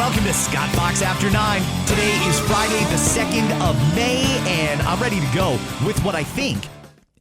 Welcome to Scott Fox After 9. Today is Friday, the 2nd of May, and I'm ready to go with what I think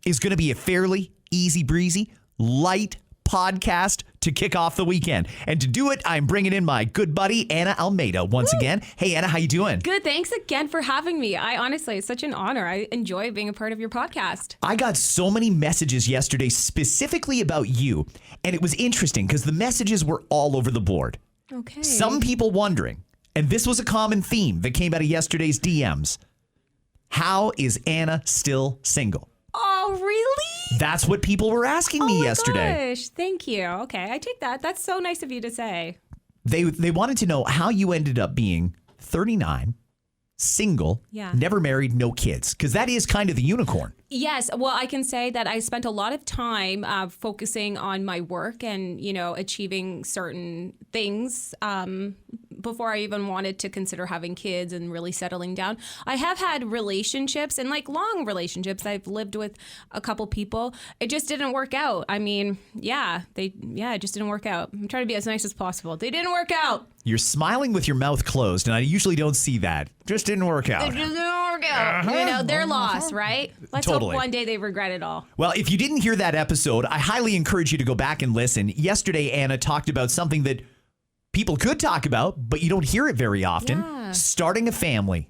is going to be a fairly easy breezy, light podcast to kick off the weekend. And to do it, I'm bringing in my good buddy, Anna Almeida, once again. Hey, Anna, how you doing? Good. Thanks again for having me. It's such an honor. I enjoy being a part of your podcast. I got so many messages yesterday specifically about you, and it was interesting because the messages were all over the board. Okay. Some people wondering, and this was a common theme that came out of yesterday's DMs. How is Anna still single? Oh, really? That's what people were asking me yesterday. Gosh, thank you. Okay, I take that. That's so nice of you to say. They wanted to know how you ended up being 39, single, never married, no kids, because that is kind of the unicorn. Yes. Well, I can say that I spent a lot of time focusing on my work and, achieving certain things before I even wanted to consider having kids and really settling down. I have had relationships and long relationships. I've lived with a couple people. It just didn't work out. I mean, it just didn't work out. I'm trying to be as nice as possible. They didn't work out. You're smiling with your mouth closed, and I usually don't see that. Just didn't work out. It just didn't work out. Their loss, right? Let's hope one day they regret it all. Well, if you didn't hear that episode, I highly encourage you to go back and listen. Yesterday, Anna talked about something that people could talk about, but you don't hear it very often. Yeah. Starting a family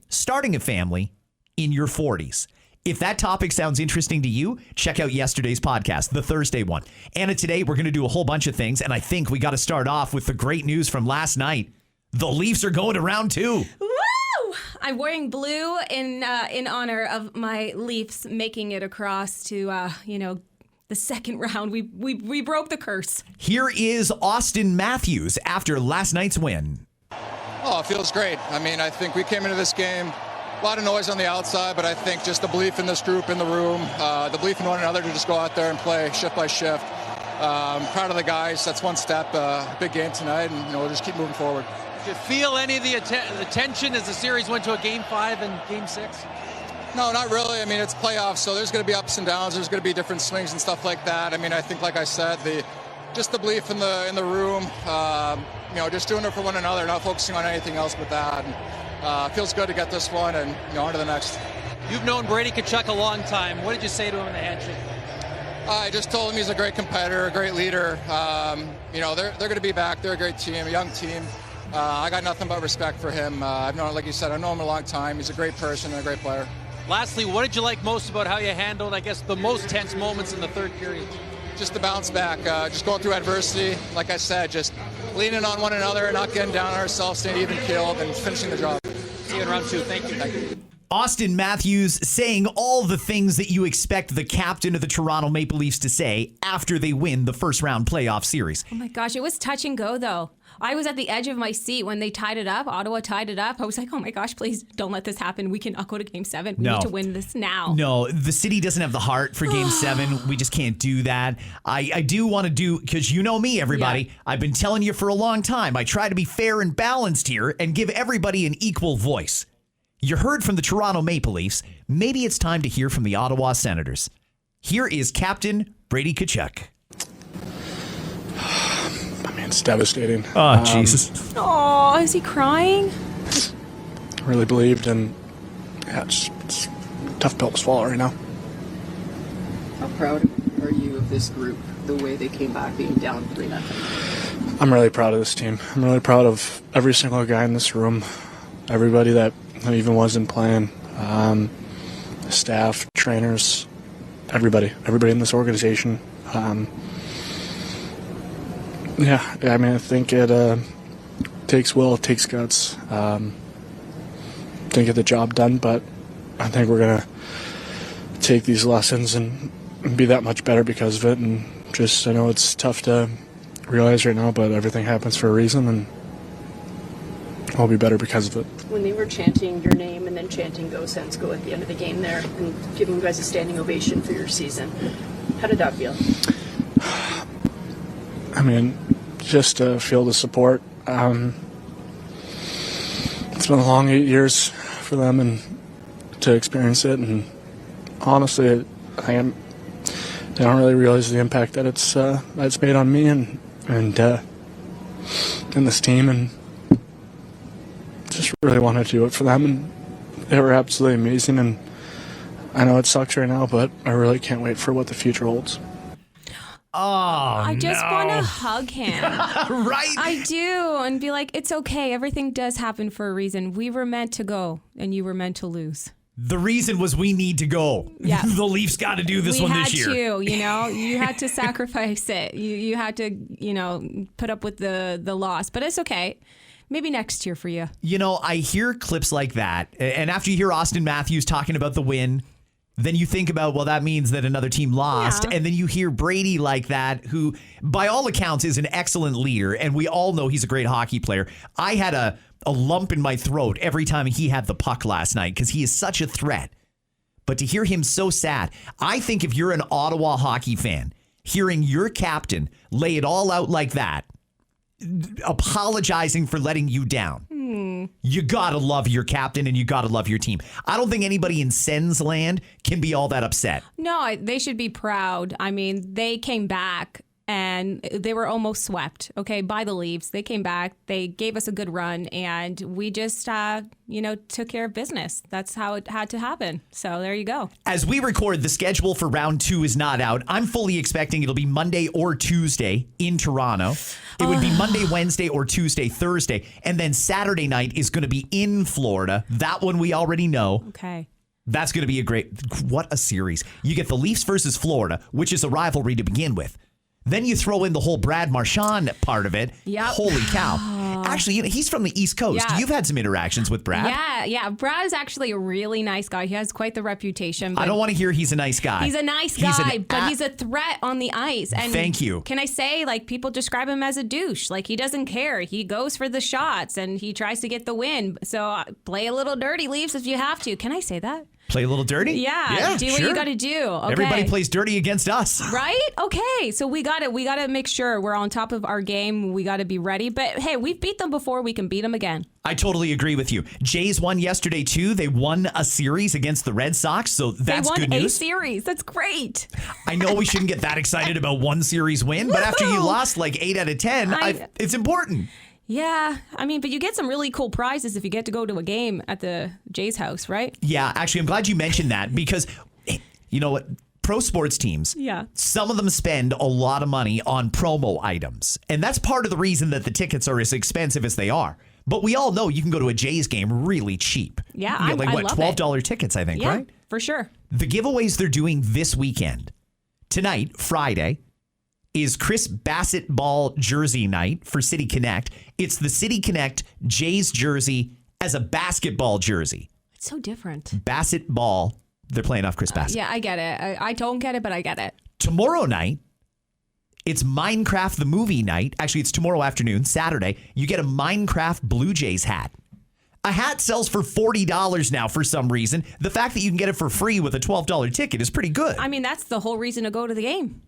in your 40s. If that topic sounds interesting to you, check out yesterday's podcast, the Thursday one. Anna, today we're going to do a whole bunch of things, and I think we got to start off with the great news from last night. The Leafs are going to round 2. Woo! I'm wearing blue in honor of my Leafs making it across to, the second round. We broke the curse. Here is Austin Matthews after last night's win. Oh, it feels great. I mean, I think we came into this game, a lot of noise on the outside, but I think just the belief in this group, in the room, the belief in one another to just go out there and play shift by shift. Proud of the guys. That's one step. Big game tonight, and we'll just keep moving forward. Did you feel any of the tension as the series went to a Game 5 and Game 6? No, not really. I mean, it's playoffs, so there's going to be ups and downs. There's going to be different swings and stuff like that. I mean, I think, like I said, just the belief in the room, just doing it for one another, not focusing on anything else but that. And, feels good to get this one and on to the next. You've known Brady Tkachuk a long time. What did you say to him in the handshake? I just told him he's a great competitor, a great leader. They're going to be back. They're a great team, a young team. I got nothing but respect for him. I've known, like you said, I've known him a long time. He's a great person and a great player. Lastly, what did you like most about how you handled, I guess, the most tense moments in the third period? Just the bounce back, just going through adversity. Like I said, just leaning on one another and not getting down on ourselves, staying even keeled, and finishing the job. See you in round 2. Thank you. Thank you. Austin Matthews saying all the things that you expect the captain of the Toronto Maple Leafs to say after they win the first round playoff series. Oh my gosh, it was touch and go though. I was at the edge of my seat when they tied it up. Ottawa tied it up. I was like, oh my gosh, please don't let this happen. We cannot go to Game 7. We need to win this now. No, the city doesn't have the heart for Game 7. We just can't do that. I do want to do, because you know me, everybody. Yeah. I've been telling you for a long time. I try to be fair and balanced here and give everybody an equal voice. You heard from the Toronto Maple Leafs. Maybe it's time to hear from the Ottawa Senators. Here is Captain Brady Tkachuk. I mean, it's devastating. Oh, Jesus. Oh, is he crying? I really believed, and it's a tough pill to swallow right now. How proud are you of this group, the way they came back being down 3-0? I'm really proud of this team. I'm really proud of every single guy in this room, everybody that even wasn't playing, staff, trainers, everybody in this organization. I think it takes will, it takes guts to get the job done, but I think we're going to take these lessons and be that much better because of it. And just, I know it's tough to realize right now, but everything happens for a reason, and I'll be better because of it. When they were chanting your name and then chanting Go Sens Go at the end of the game there and giving you guys a standing ovation for your season, how did that feel? I mean, just to feel the support. It's been a long 8 years for them and to experience it. And honestly, they don't really realize the impact that it's made on me and this team. And just really want to do it for them, and they were absolutely amazing. And I know it sucks right now, but I really can't wait for what the future holds. Oh, I just want to hug him. Right? I do. And be like, it's okay. Everything does happen for a reason. We were meant to go and you were meant to lose. The reason was we need to go. Yeah. The Leafs got to do this one this year. We had to, you had to sacrifice it. You had to, put up with the loss. But it's okay. Maybe next year for you. I hear clips like that. And after you hear Austin Matthews talking about the win, then you think about, well, that means that another team lost. Yeah. And then you hear Brady like that, who, by all accounts, is an excellent leader. And we all know he's a great hockey player. I had a lump in my throat every time he had the puck last night because he is such a threat. But to hear him so sad, I think if you're an Ottawa hockey fan, hearing your captain lay it all out like that, apologizing for letting you down. You gotta love your captain and you gotta love your team. I don't think anybody in Sens land can be all that upset. No, they should be proud. I mean, they came back and they were almost swept, by the Leafs. They came back, they gave us a good run, and we just, took care of business. That's how it had to happen. So there you go. As we record, the schedule for round 2 is not out. I'm fully expecting it'll be Monday or Tuesday in Toronto. It would be Monday, Wednesday, or Tuesday, Thursday. And then Saturday night is going to be in Florida. That one we already know. Okay. That's going to be what a series. You get the Leafs versus Florida, which is a rivalry to begin with. Then you throw in the whole Brad Marchand part of it. Yep. Holy cow. Actually, he's from the East Coast. Yeah. You've had some interactions with Brad. Yeah. Brad is actually a really nice guy. He has quite the reputation. I don't want to hear he's a nice guy. He's a nice guy, but he's a threat on the ice. And thank you. Can I say, people describe him as a douche. He doesn't care. He goes for the shots and he tries to get the win. So play a little dirty, Leafs, if you have to. Can I say that? Play a little dirty? Yeah, do what you got to do. Okay. Everybody plays dirty against us. Right? Okay. So we got to make sure we're on top of our game. We got to be ready. But hey, we've beat them before. We can beat them again. I totally agree with you. Jays won yesterday too. They won a series against the Red Sox, so that's good news. They won a series. That's great. I know we shouldn't get that excited about one series win, but after you lost 8 out of 10, it's important. Yeah, but you get some really cool prizes if you get to go to a game at the Jays house, right? Yeah, actually, I'm glad you mentioned that because, you know what? Pro sports teams, some of them spend a lot of money on promo items. And that's part of the reason that the tickets are as expensive as they are. But we all know you can go to a Jays game really cheap. Yeah, you get I love $12 tickets, I think, right? For sure. The giveaways they're doing this weekend, tonight, Friday, is Chris Basketball jersey night for City Connect. It's the City Connect Jays jersey as a basketball jersey. It's so different. Basketball. They're playing off Chris Bassett. Yeah, I get it. I don't get it, but I get it. Tomorrow night, it's Minecraft the movie night. Actually, it's tomorrow afternoon, Saturday. You get a Minecraft Blue Jays hat. A hat sells for $40 now for some reason. The fact that you can get it for free with a $12 ticket is pretty good. That's the whole reason to go to the game.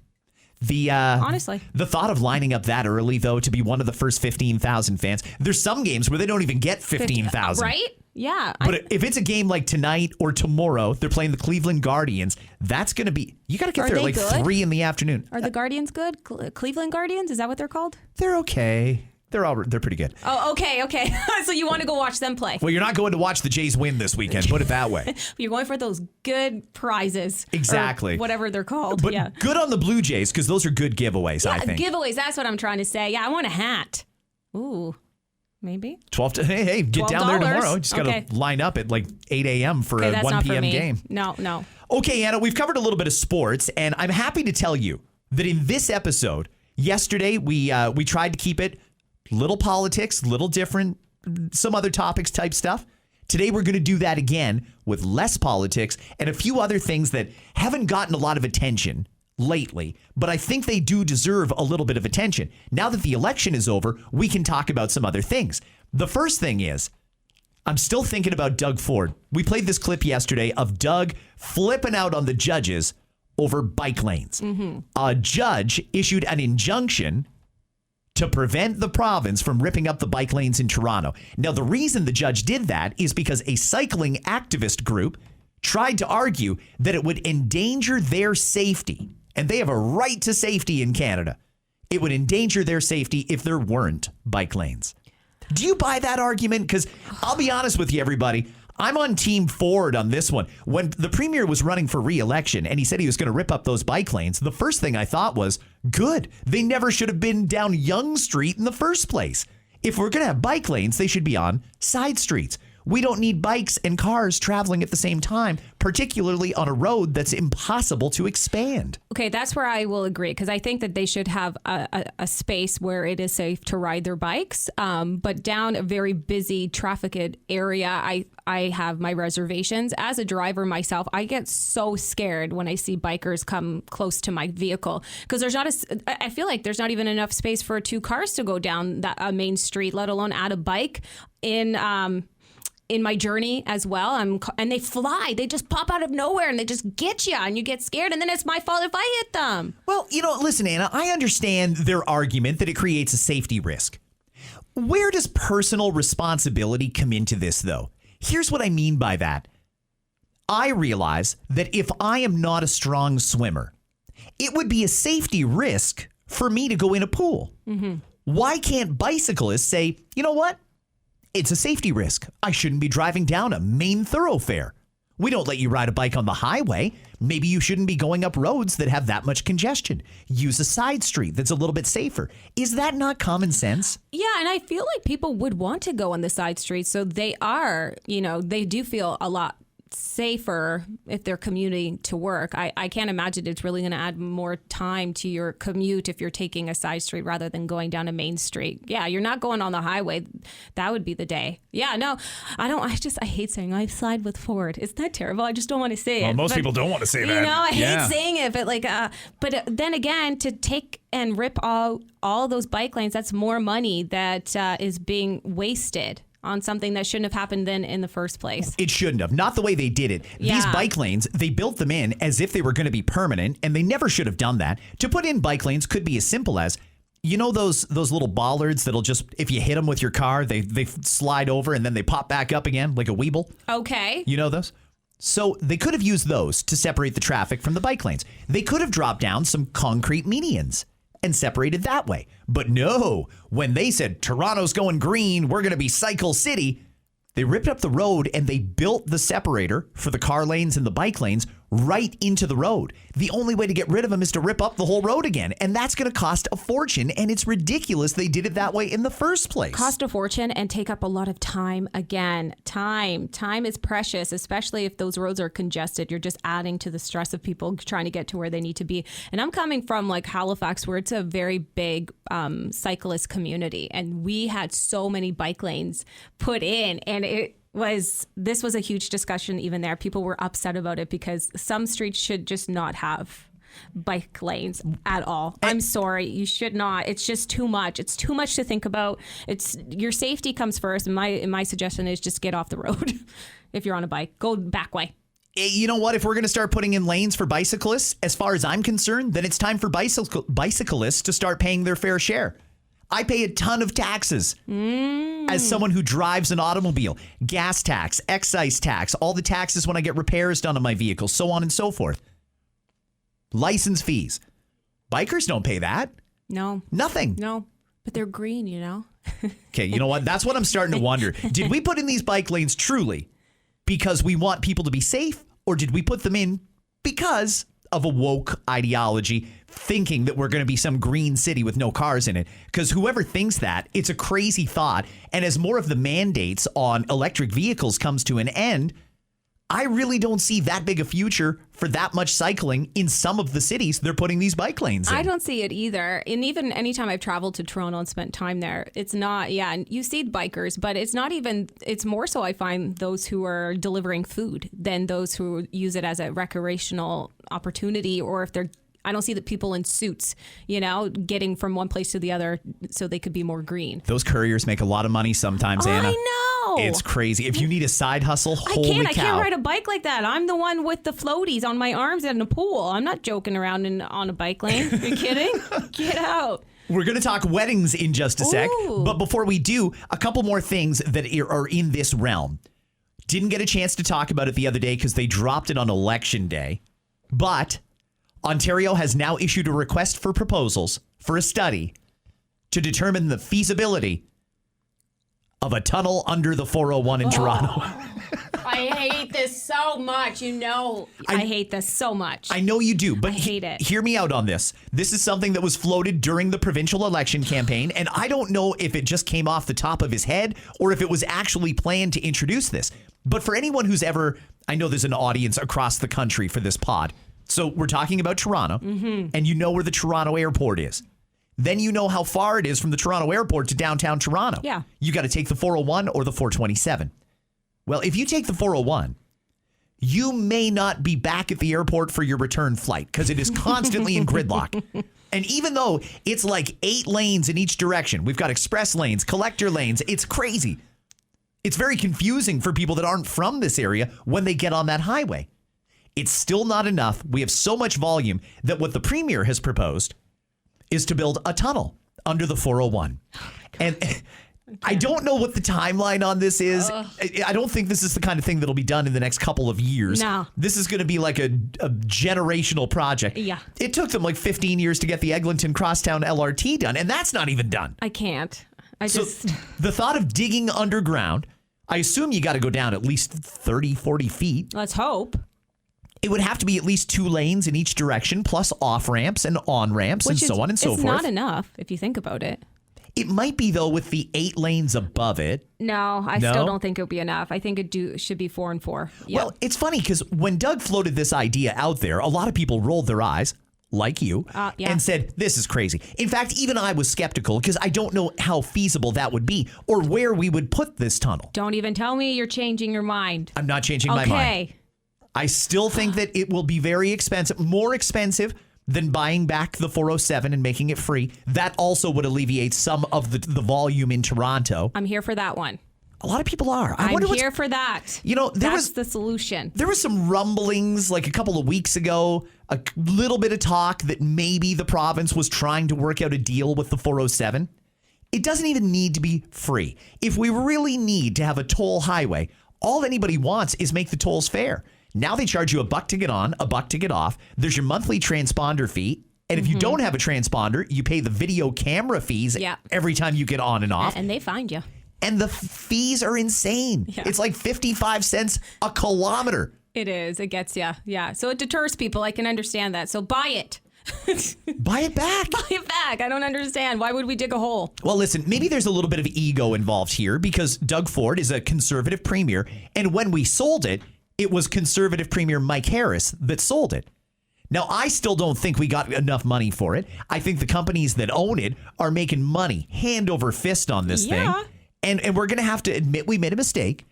Honestly, the thought of lining up that early, though, to be one of the first 15,000 fans. There's some games where they don't even get 15,000. Right? Yeah. But if it's a game like tonight or tomorrow, they're playing the Cleveland Guardians. That's going to be, you got to get there at good? 3 in the afternoon. Are the Guardians good? Cleveland Guardians? Is that what they're called? They're okay. They're pretty good. Oh, okay. So you want to go watch them play? Well, you're not going to watch the Jays win this weekend. Put it that way. You're going for those good prizes. Exactly. Whatever they're called. But good on the Blue Jays because those are good giveaways, I think. Giveaways. That's what I'm trying to say. Yeah, I want a hat. Ooh, maybe. Hey, get down there tomorrow. You just got to line up at 8 a.m. for a 1 p.m. game. No. Okay, Anna, we've covered a little bit of sports, and I'm happy to tell you that in this episode, yesterday, we tried to keep it little politics, little different, some other topics type stuff. Today, we're going to do that again with less politics and a few other things that haven't gotten a lot of attention lately, but I think they do deserve a little bit of attention. Now that the election is over, we can talk about some other things. The first thing is, I'm still thinking about Doug Ford. We played this clip yesterday of Doug flipping out on the judges over bike lanes. Mm-hmm. A judge issued an injunction to prevent the province from ripping up the bike lanes in Toronto. Now, the reason the judge did that is because a cycling activist group tried to argue that it would endanger their safety. And they have a right to safety in Canada. It would endanger their safety if there weren't bike lanes. Do you buy that argument? Because I'll be honest with you, everybody. I'm on Team Ford on this one. When the premier was running for re-election and he said he was going to rip up those bike lanes, the first thing I thought was, good. They never should have been down Yonge Street in the first place. If we're going to have bike lanes, they should be on side streets. We don't need bikes and cars traveling at the same time, particularly on a road that's impossible to expand. Okay, that's where I will agree, because I think that they should have a space where it is safe to ride their bikes. But down a very busy trafficked area, I have my reservations. As a driver myself, I get so scared when I see bikers come close to my vehicle, because I feel like there's not even enough space for 2 cars to go down that main street, let alone add a bike in my journey as well. And they fly. They just pop out of nowhere and they just get you and you get scared. And then it's my fault if I hit them. Well, listen, Anna, I understand their argument that it creates a safety risk. Where does personal responsibility come into this, though? Here's what I mean by that. I realize that if I am not a strong swimmer, it would be a safety risk for me to go in a pool. Mm-hmm. Why can't bicyclists say, you know what? It's a safety risk. I shouldn't be driving down a main thoroughfare. We don't let you ride a bike on the highway. Maybe you shouldn't be going up roads that have that much congestion. Use a side street that's a little bit safer. Is that not common sense? Yeah, and I feel like people would want to go on the side streets, so they are, they do feel a lot safer if they're commuting to work. I can't imagine it's really going to add more time to your commute if you're taking a side street rather than going down a main street. Yeah, you're not going on the highway. That would be the day. Yeah, no, I hate saying I side with Ford. Isn't that terrible? I just don't want to say it. Most people don't want to say that. I hate saying it, but then again, to take and rip all those bike lanes, that's more money that is being wasted on something that shouldn't have happened then in the first place. It shouldn't have. Not the way they did it. Yeah. These bike lanes, they built them in as if they were going to be permanent, and they never should have done that. To put in bike lanes could be as simple as, those little bollards that'll just, if you hit them with your car, they slide over and then they pop back up again like a Weeble. Okay. You know those? So they could have used those to separate the traffic from the bike lanes. They could have dropped down some concrete medians and separated that way. But no, when they said Toronto's going green, we're going to be Cycle City, they ripped up the road and they built the separator for the car lanes and the bike lanes right into the road. The only way to get rid of them is to rip up the whole road again. And that's going to cost a fortune. And it's ridiculous they did it that way in the first place. Cost a fortune and take up a lot of time again. Time is precious, especially if those roads are congested. You're just adding to the stress of people trying to get to where they need to be. And I'm coming from Halifax, where it's a very big cyclist community. And we had so many bike lanes put in, and this was a huge discussion even there. People were upset about it because some streets should just not have bike lanes at all. I'm sorry, you should not. It's just too much. It's too much to think about. Your safety comes first. And my suggestion is just get off the road. If you're on a bike, go back way. You know what? If we're going to start putting in lanes for bicyclists, as far as I'm concerned, then it's time for bicyclists to start paying their fair share. I pay a ton of taxes as someone who drives an automobile. Gas tax, excise tax, all the taxes when I get repairs done on my vehicle, so on and so forth. License fees. Bikers don't pay that. No. Nothing. No. But they're green, Okay, you know what? That's what I'm starting to wonder. Did we put in these bike lanes truly because we want people to be safe, or did we put them in because of a woke ideology, thinking that we're going to be some green city with no cars in it? Because whoever thinks that, it's a crazy thought. And as more of the mandates on electric vehicles comes to an end, I really don't see that big a future for that much cycling in some of the cities they're putting these bike lanes in. I don't see it either. And even anytime I've traveled to Toronto and spent time there, it's not, and you see bikers, but it's not even, it's more so I find those who are delivering food than those who use it as a recreational opportunity, or if they're, I don't see the people in suits, getting from one place to the other so they could be more green. Those couriers make a lot of money sometimes, Anna. I know. It's crazy. If you need a side hustle, holy cow. I can't ride a bike like that. I'm the one with the floaties on my arms in a pool. I'm not joking around on a bike lane. Are you kidding? Get out. We're going to talk weddings in just a sec. Ooh. But before we do, a couple more things that are in this realm. Didn't get a chance to talk about it the other day because they dropped it on Election Day. But Ontario has now issued a request for proposals for a study to determine the feasibility of a tunnel under the 401 in Toronto. I hate this so much. I hate this so much. I know you do, but I hate it. Hear me out on this. This is something that was floated during the provincial election campaign, and I don't know if it just came off the top of his head or if it was actually planned to introduce this. But for anyone who's ever, I know there's an audience across the country for this pod. So we're talking about Toronto, and you know where the Toronto airport is. Then you know how far it is from the Toronto airport to downtown Toronto. Yeah. You got to take the 401 or the 427. Well, if you take the 401, you may not be back at the airport for your return flight because it is constantly in gridlock. And even though it's like 8 lanes in each direction, we've got express lanes, collector lanes, it's crazy. It's very confusing for people that aren't from this area when they get on that highway. It's still not enough. We have so much volume that what the premier has proposed is to build a tunnel under the 401. And I don't know what the timeline on this is. I don't think this is the kind of thing that'll be done in the next couple of years. No. This is going to be like a generational project. Yeah. It took them like 15 years to get the Eglinton Crosstown LRT done, and that's not even done. I can't. So the thought of digging underground, I assume you got to go down at least 30, 40 feet. Let's hope. It would have to be at least 2 lanes in each direction, plus off ramps and on ramps and so on and so forth. It's not enough if you think about it. It might be, though, with the 8 lanes above it. No, I still don't think it would be enough. I think it should be 4 and 4. Yep. Well, it's funny because when Doug floated this idea out there, a lot of people rolled their eyes, like you, and said, this is crazy. In fact, even I was skeptical because I don't know how feasible that would be or where we would put this tunnel. Don't even tell me you're changing your mind. I'm not changing my mind. Okay. I still think that it will be very expensive, more expensive than buying back the 407 and making it free. That also would alleviate some of the volume in Toronto. I'm here for that one. A lot of people are. I'm here for that. You know, that's the solution. There was some rumblings like a couple of weeks ago, a little bit of talk that maybe the province was trying to work out a deal with the 407. It doesn't even need to be free. If we really need to have a toll highway, all anybody wants is make the tolls fair. Now they charge you $1 to get on, $1 to get off. There's your monthly transponder fee. And if you don't have a transponder, you pay the video camera fees every time you get on and off. And they find you. And the fees are insane. Yeah. It's like 55 cents a kilometer. It is. It gets you. Yeah. So it deters people. I can understand that. So buy it. Buy it back. Buy it back. I don't understand. Why would we dig a hole? Well, listen, maybe there's a little bit of ego involved here because Doug Ford is a conservative premier. And when we sold it, it was conservative premier Mike Harris that sold it. Now, I still don't think we got enough money for it. I think the companies that own it are making money hand over fist on this thing. And we're going to have to admit we made a mistake,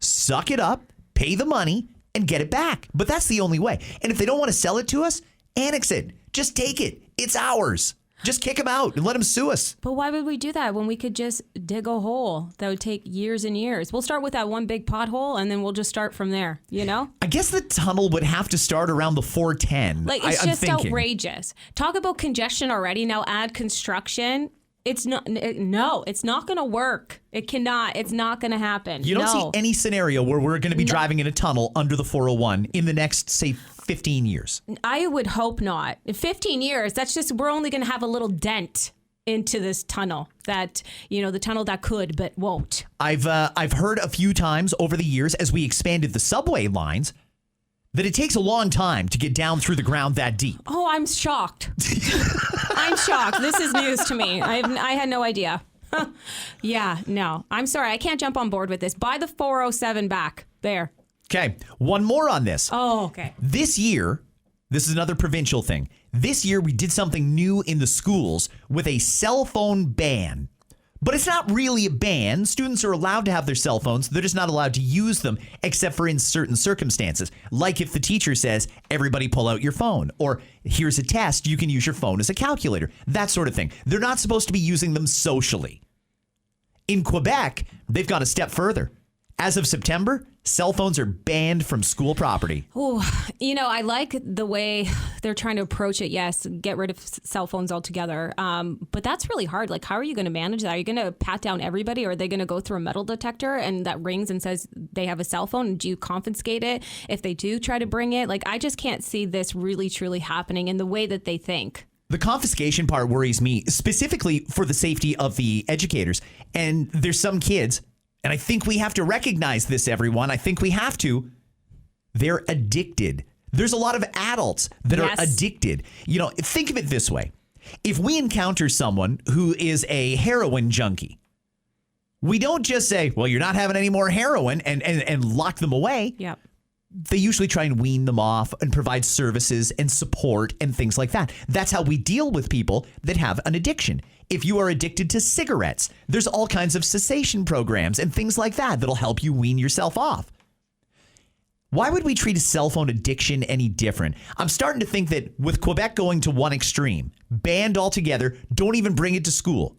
suck it up, pay the money, and get it back. But that's the only way. And if they don't want to sell it to us, annex it. Just take it. It's ours. Just kick them out and let them sue us. But why would we do that when we could just dig a hole that would take years and years? We'll start with that one big pothole and then we'll just start from there, you know? I guess the tunnel would have to start around the 410. Like, it's just outrageous. Talk about congestion already. Now add construction. It's not, no, it's not going to work. It cannot. It's not going to happen. You don't see any scenario where we're going to be driving in a tunnel under the 401 in the next, say, 15 years. I would hope not. In 15 years, that's just, we're only going to have a little dent into this tunnel that, you know, the tunnel that could but won't. I've heard a few times over the years as we expanded the subway lines that it takes a long time to get down through the ground that deep. Oh, I'm shocked. I'm shocked. This is news to me. I had no idea. Yeah, no. I'm sorry. I can't jump on board with this. Buy the 407 back. There. Okay. One more on this. Oh, okay. This year, this is another provincial thing. This year, we did something new in the schools with a cell phone ban. But it's not really a ban. Students are allowed to have their cell phones. They're just not allowed to use them except for in certain circumstances. Like if the teacher says, everybody pull out your phone. Or here's a test. You can use your phone as a calculator. That sort of thing. They're not supposed to be using them socially. In Quebec, they've gone a step further. As of September, cell phones are banned from school property. Oh, you know, I like the way they're trying to approach it. Yes, get rid of cell phones altogether. But that's really hard. Like, how are you going to manage that? Are you going to pat down everybody, or are they going to go through a metal detector and that rings and says they have a cell phone? And do you confiscate it if they do try to bring it? Like, I just can't see this really, truly happening in the way that they think. The confiscation part worries me, specifically for the safety of the educators. And there's some kids And I think we have to recognize this, everyone. I think we have to. They're addicted. There's a lot of adults that are addicted. You know, think of it this way. If we encounter someone who is a heroin junkie, we don't just say, well, you're not having any more heroin and lock them away. Yep. They usually try and wean them off and provide services and support and things like that. That's how we deal with people that have an addiction. If you are addicted to cigarettes, there's all kinds of cessation programs and things like that that'll help you wean yourself off. Why would we treat a cell phone addiction any different? I'm starting to think that with Quebec going to one extreme, banned altogether, don't even bring it to school.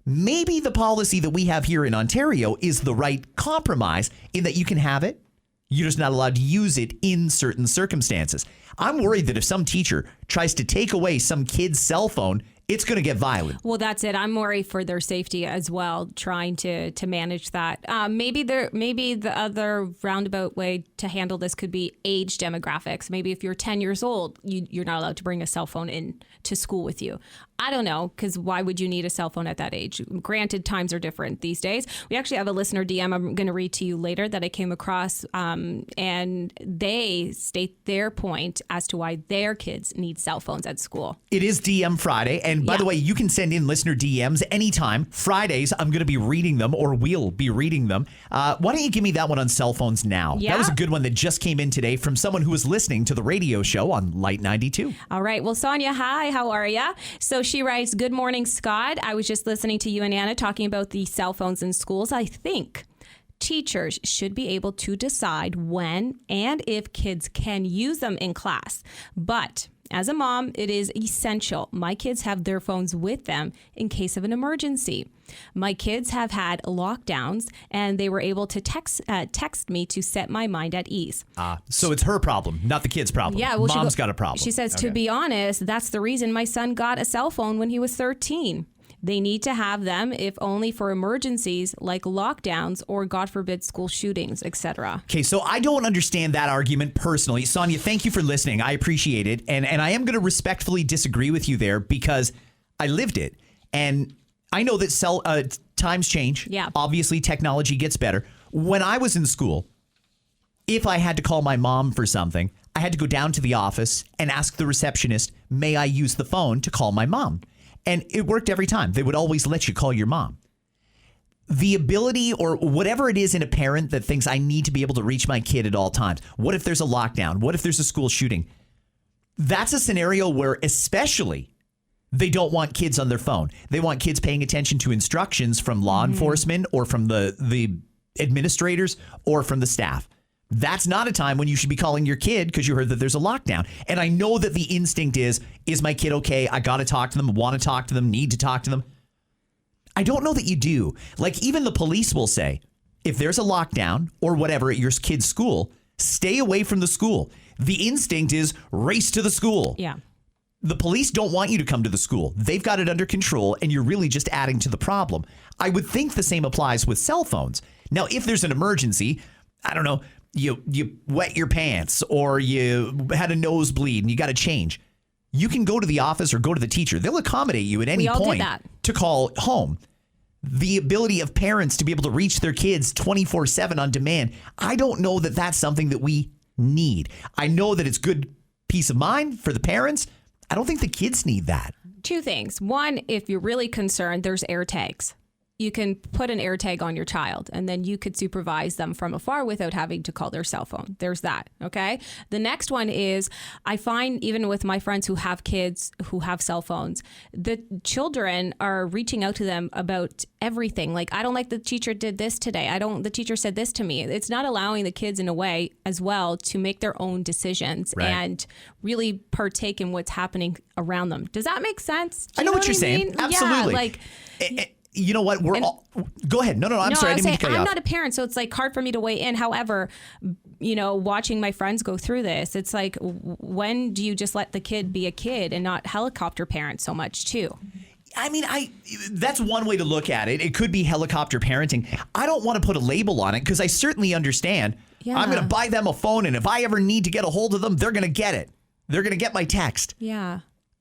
Maybe the policy that we have here in Ontario is the right compromise in that you can have it. You're just not allowed to use it in certain circumstances. I'm worried that if some teacher tries to take away some kid's cell phone, it's going to get violent. Well, that's it. I'm worried for their safety as well, trying to manage that. Maybe the other roundabout way to handle this could be age demographics. Maybe if you're 10 years old, you're not allowed to bring a cell phone in to school with you. I don't know, because why would you need a cell phone at that age? Granted, times are different these days. We actually have a listener DM I'm going to read to you later that I came across, and they state their point as to why their kids need cell phones at school. It is DM Friday, and by the way, you can send in listener DMs anytime. Fridays, I'm going to be reading them, or we'll be reading them. Why don't you give me that one on cell phones now? Yeah. That was a good one that just came in today from someone who was listening to the radio show on Light 92. All right. Well, Sonia, hi. How are you? So she writes, good morning, Scott. I was just listening to you and Anna talking about the cell phones in schools. I think teachers should be able to decide when and if kids can use them in class. But as a mom, it is essential my kids have their phones with them in case of an emergency. My kids have had lockdowns, and they were able to text me to set my mind at ease. So it's her problem, not the kid's problem. Yeah, well, Mom's got a problem. She says, to be honest, that's the reason my son got a cell phone when he was 13. They need to have them, if only for emergencies like lockdowns or, God forbid, school shootings, etc. Okay, so I don't understand that argument personally. Sonia, thank you for listening. I appreciate it. And I am going to respectfully disagree with you there because I lived it. And I know that times change. Yeah. Obviously, technology gets better. When I was in school, if I had to call my mom for something, I had to go down to the office and ask the receptionist, may I use the phone to call my mom? And it worked every time. They would always let you call your mom. The ability or whatever it is in a parent that thinks I need to be able to reach my kid at all times. What if there's a lockdown? What if there's a school shooting? That's a scenario where especially they don't want kids on their phone. They want kids paying attention to instructions from law enforcement or from the administrators or from the staff. That's not a time when you should be calling your kid because you heard that there's a lockdown. And I know that the instinct is my kid okay? I got to talk to them, want to talk to them, need to talk to them. I don't know that you do. Like even the police will say, if there's a lockdown or whatever at your kid's school, stay away from the school. The instinct is race to the school. Yeah. The police don't want you to come to the school. They've got it under control, and you're really just adding to the problem. I would think the same applies with cell phones. Now, if there's an emergency, I don't know, you wet your pants or you had a nosebleed and you got to change. You can go to the office or go to the teacher. They'll accommodate you at any point to call home. The ability of parents to be able to reach their kids 24/7 on demand. I don't know that that's something that we need. I know that it's good peace of mind for the parents. I don't think the kids need that. Two things. One, if you're really concerned, there's air tags. You can put an air tag on your child and then you could supervise them from afar without having to call their cell phone. There's that. Okay. The next one is I find even with my friends who have kids who have cell phones, the children are reaching out to them about everything. Like, I don't like the teacher did this today. The teacher said this to me. It's not allowing the kids in a way as well to make their own decisions and really partake in what's happening around them. Does that make sense? I know what you're saying. Absolutely. Yeah, like, you know what? Go ahead. No, I'm sorry. I didn't mean to cut you off. I'm not a parent, so it's like hard for me to weigh in. However, watching my friends go through this, it's like, when do you just let the kid be a kid and not helicopter parent so much too? I mean, that's one way to look at it. It could be helicopter parenting. I don't want to put a label on it because I certainly understand. Yeah. I'm going to buy them a phone, and if I ever need to get a hold of them, they're going to get it. They're going to get my text. Yeah.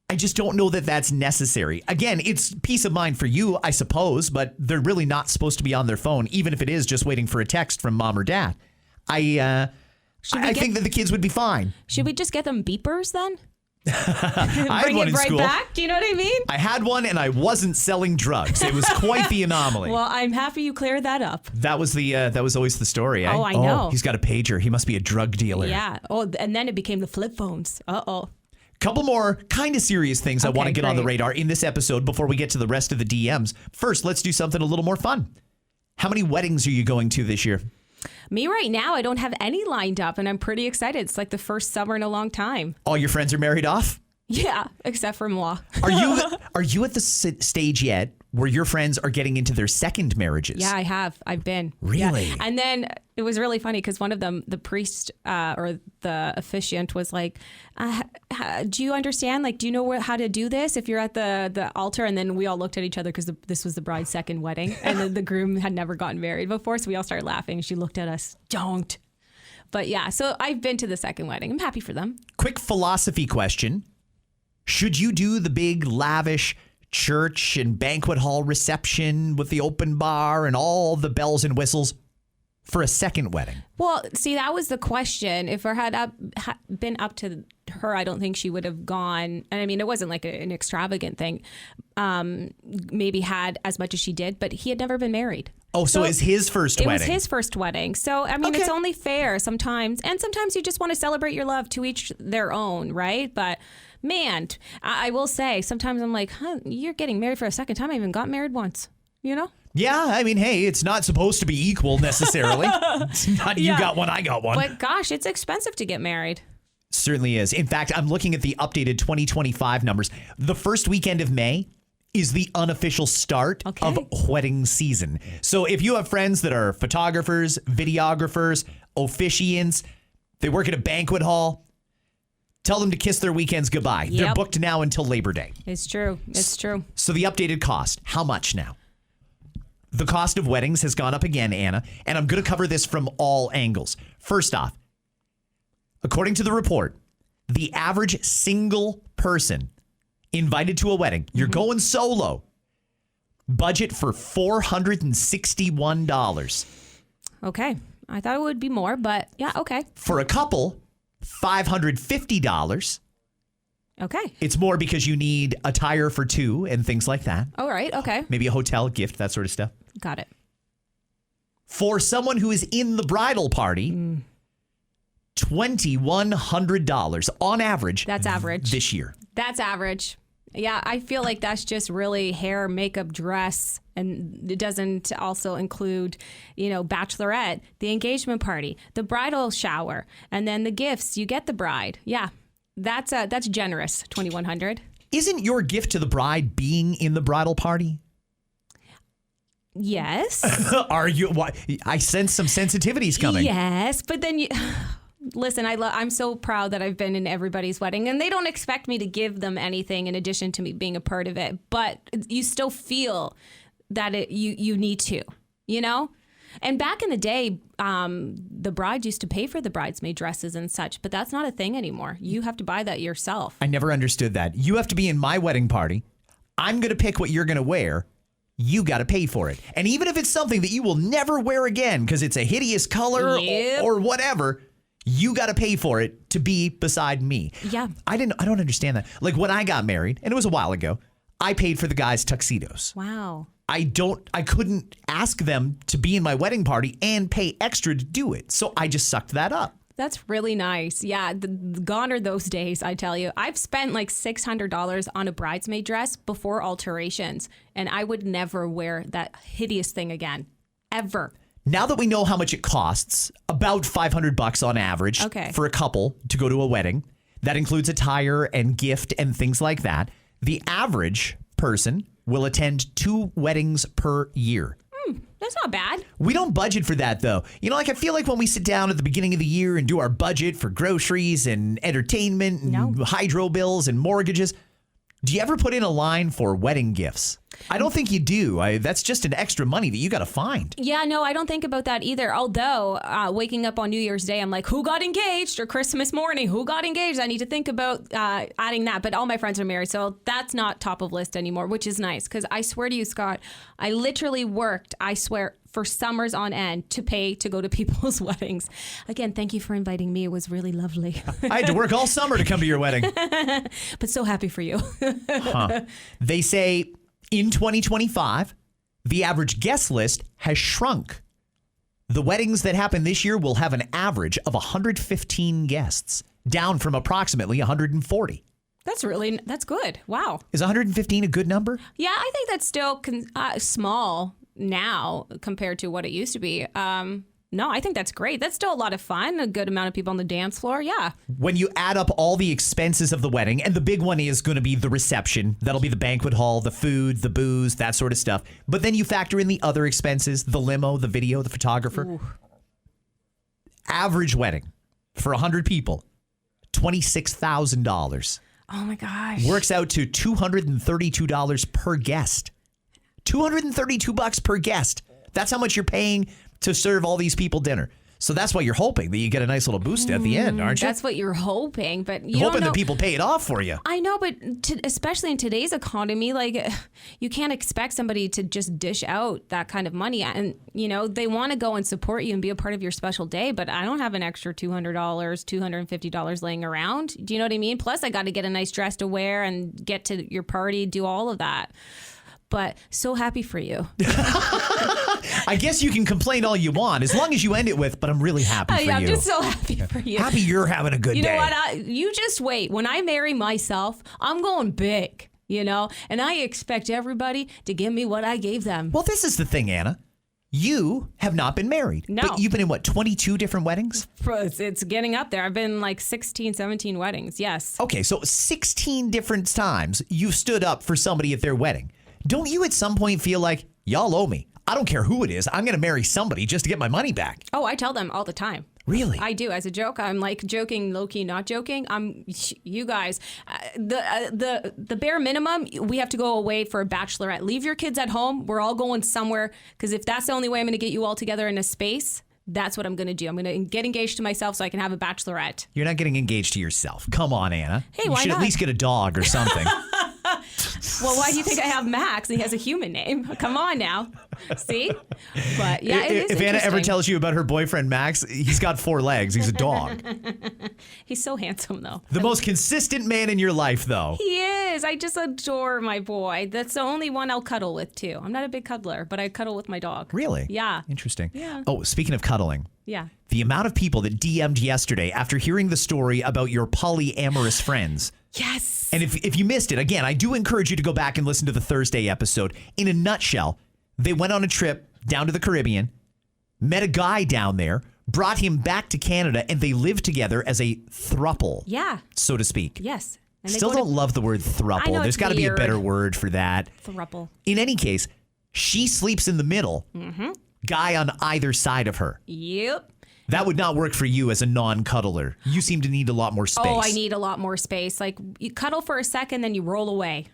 I just don't know that that's necessary. Again, it's peace of mind for you, I suppose, but they're really not supposed to be on their phone, even if it is just waiting for a text from mom or dad. I think that the kids would be fine. Should we just get them beepers then? I had Bring one it in right school. back? Do you know what I mean? I had one and I wasn't selling drugs. It was quite the anomaly. Well, I'm happy you cleared that up. That was always the story. Eh? Oh, I know. He's got a pager. He must be a drug dealer. Yeah. Oh, and then it became the flip phones. Uh-oh. Couple more kind of serious things I want to get on the radar in this episode before we get to the rest of the DMs. First, let's do something a little more fun. How many weddings are you going to this year? Me right now, I don't have any lined up, and I'm pretty excited. It's like the first summer in a long time. All your friends are married off? Yeah, except for moi. Are you at the stage yet where your friends are getting into their second marriages? Yeah, I have. I've been. Really? Yeah. And then it was really funny because one of them, the priest or the officiant was like, do you understand? Like, do you know how to do this if you're at the altar? And then we all looked at each other because this was the bride's second wedding. And the groom had never gotten married before. So we all started laughing. She looked at us, don't. But yeah, so I've been to the second wedding. I'm happy for them. Quick philosophy question. Should you do the big lavish church and banquet hall reception with the open bar and all the bells and whistles for a second wedding? Well, see, that was the question. If it had been up to her, I don't think she would have gone. And I mean, it wasn't like an extravagant thing. Maybe had as much as she did, but he had never been married. Oh, so it's his first wedding. It was his first wedding. So, I mean, It's only fair sometimes. And sometimes you just want to celebrate your love, to each their own, right? But man, I will say sometimes I'm like, you're getting married for a second time. I even got married once, you know? Yeah, I mean, hey, it's not supposed to be equal necessarily. It's not you got one, I got one. But gosh, it's expensive to get married. Certainly is. In fact, I'm looking at the updated 2025 numbers. The first weekend of May is the unofficial start of wedding season. So if you have friends that are photographers, videographers, officiants, they work at a banquet hall, tell them to kiss their weekends goodbye. Yep. They're booked now until Labor Day. It's true. It's true. So the updated cost, how much now? The cost of weddings has gone up again, Anna, and I'm going to cover this from all angles. First off, according to the report, the average single person invited to a wedding, you're going solo, budget for $461. Okay. I thought it would be more, but yeah, okay. For a couple, $550. Okay. It's more because you need attire for two and things like that. All right. Okay. Maybe a hotel gift, that sort of stuff. Got it. For someone who is in the bridal party, $2,100 on average. That's average. This year. That's average. Yeah, I feel like that's just really hair, makeup, dress, and it doesn't also include, bachelorette, the engagement party, the bridal shower, and then the gifts. You get the bride. Yeah, that's generous. $2,100. Isn't your gift to the bride being in the bridal party? Yes. Are you? I sense some sensitivities coming. Yes, but then listen, I'm so proud that I've been in everybody's wedding, and they don't expect me to give them anything in addition to me being a part of it. But you still feel that you need to, And back in the day, the bride used to pay for the bridesmaid dresses and such, but that's not a thing anymore. You have to buy that yourself. I never understood that. You have to be in my wedding party. I'm going to pick what you're going to wear. You got to pay for it. And even if it's something that you will never wear again because it's a hideous color or whatever, you got to pay for it to be beside me. Yeah. I don't understand that. Like when I got married, and it was a while ago, I paid for the guys' tuxedos. Wow. I couldn't ask them to be in my wedding party and pay extra to do it. So I just sucked that up. That's really nice. Yeah, gone are those days, I tell you. I've spent like $600 on a bridesmaid dress before alterations, and I would never wear that hideous thing again, ever. Now that we know how much it costs, about $500 on average for a couple to go to a wedding, that includes attire and gift and things like that, the average person will attend 2 weddings per year. That's not bad. We don't budget for that, though. I feel like when we sit down at the beginning of the year and do our budget for groceries and entertainment and hydro bills and mortgages, do you ever put in a line for wedding gifts? I don't think you do. That's just an extra money that you got to find. Yeah, no, I don't think about that either. Although waking up on New Year's Day, I'm like, who got engaged? Or Christmas morning, who got engaged? I need to think about adding that. But all my friends are married, so that's not top of list anymore, which is nice. Because I swear to you, Scott, I literally worked, I swear, for summers on end to pay to go to people's weddings. Again, thank you for inviting me. It was really lovely. I had to work all summer to come to your wedding. But so happy for you. They say in 2025, the average guest list has shrunk. The weddings that happen this year will have an average of 115 guests, down from approximately 140. That's good. Wow. Is 115 a good number? Yeah, I think that's still small now compared to what it used to be. No, I think that's great. That's still a lot of fun. A good amount of people on the dance floor. Yeah. When you add up all the expenses of the wedding, and the big one is going to be the reception. That'll be the banquet hall, the food, the booze, that sort of stuff. But then you factor in the other expenses, the limo, the video, the photographer. Ooh. Average wedding for 100 people, $26,000. Oh my gosh. Works out to $232 per guest. $232 per guest. That's how much you're paying to serve all these people dinner. So that's why you're hoping that you get a nice little boost at the end, aren't you? That's what you're hoping, but you hoping don't know. that people pay it off for you. I know, but especially in today's economy, like you can't expect somebody to just dish out that kind of money. And, they want to go and support you and be a part of your special day, but I don't have an extra $200, $250 laying around. Do you know what I mean? Plus, I got to get a nice dress to wear and get to your party, do all of that. But so happy for you. I guess you can complain all you want as long as you end it with, but I'm really happy for you. I'm just so happy for you. Happy you're having a good day. You know what? You just wait. When I marry myself, I'm going big, and I expect everybody to give me what I gave them. Well, this is the thing, Anna. You have not been married. No. But you've been in, 22 different weddings? It's getting up there. I've been like 16, 17 weddings. Yes. Okay, so 16 different times you stood up for somebody at their wedding. Don't you at some point feel like, y'all owe me? I don't care who it is. I'm going to marry somebody just to get my money back. Oh, I tell them all the time. Really? I do. As a joke, I'm like joking, low-key, not joking. You guys, the bare minimum, we have to go away for a bachelorette. Leave your kids at home. We're all going somewhere, because if that's the only way I'm going to get you all together in a space, that's what I'm going to do. I'm going to get engaged to myself so I can have a bachelorette. You're not getting engaged to yourself. Come on, Anna. Hey, why not? You should at least get a dog or something. Well, why do you think I have Max and he has a human name? Come on now. See? But yeah, it is If Anna ever tells you about her boyfriend, Max, he's got 4 legs. He's a dog. He's so handsome, though. The most consistent man in your life, though. He is. I just adore my boy. That's the only one I'll cuddle with, too. I'm not a big cuddler, but I cuddle with my dog. Really? Yeah. Interesting. Yeah. Oh, speaking of cuddling. Yeah. The amount of people that DM'd yesterday after hearing the story about your polyamorous friends. Yes. And if you missed it, again, I do encourage you to go back and listen to the Thursday episode. In a nutshell, they went on a trip down to the Caribbean, met a guy down there, brought him back to Canada, and they lived together as a throuple. Yeah. So to speak. Yes. And Still don't love the word throuple. I know, There's it's got to be a weird. better word for that. Throuple. In any case, she sleeps in the middle. Mm-hmm. Guy on either side of her. Yep. That would not work for you as a non-cuddler. You seem to need a lot more space. Oh, I need a lot more space. Like, you cuddle for a second, then you roll away,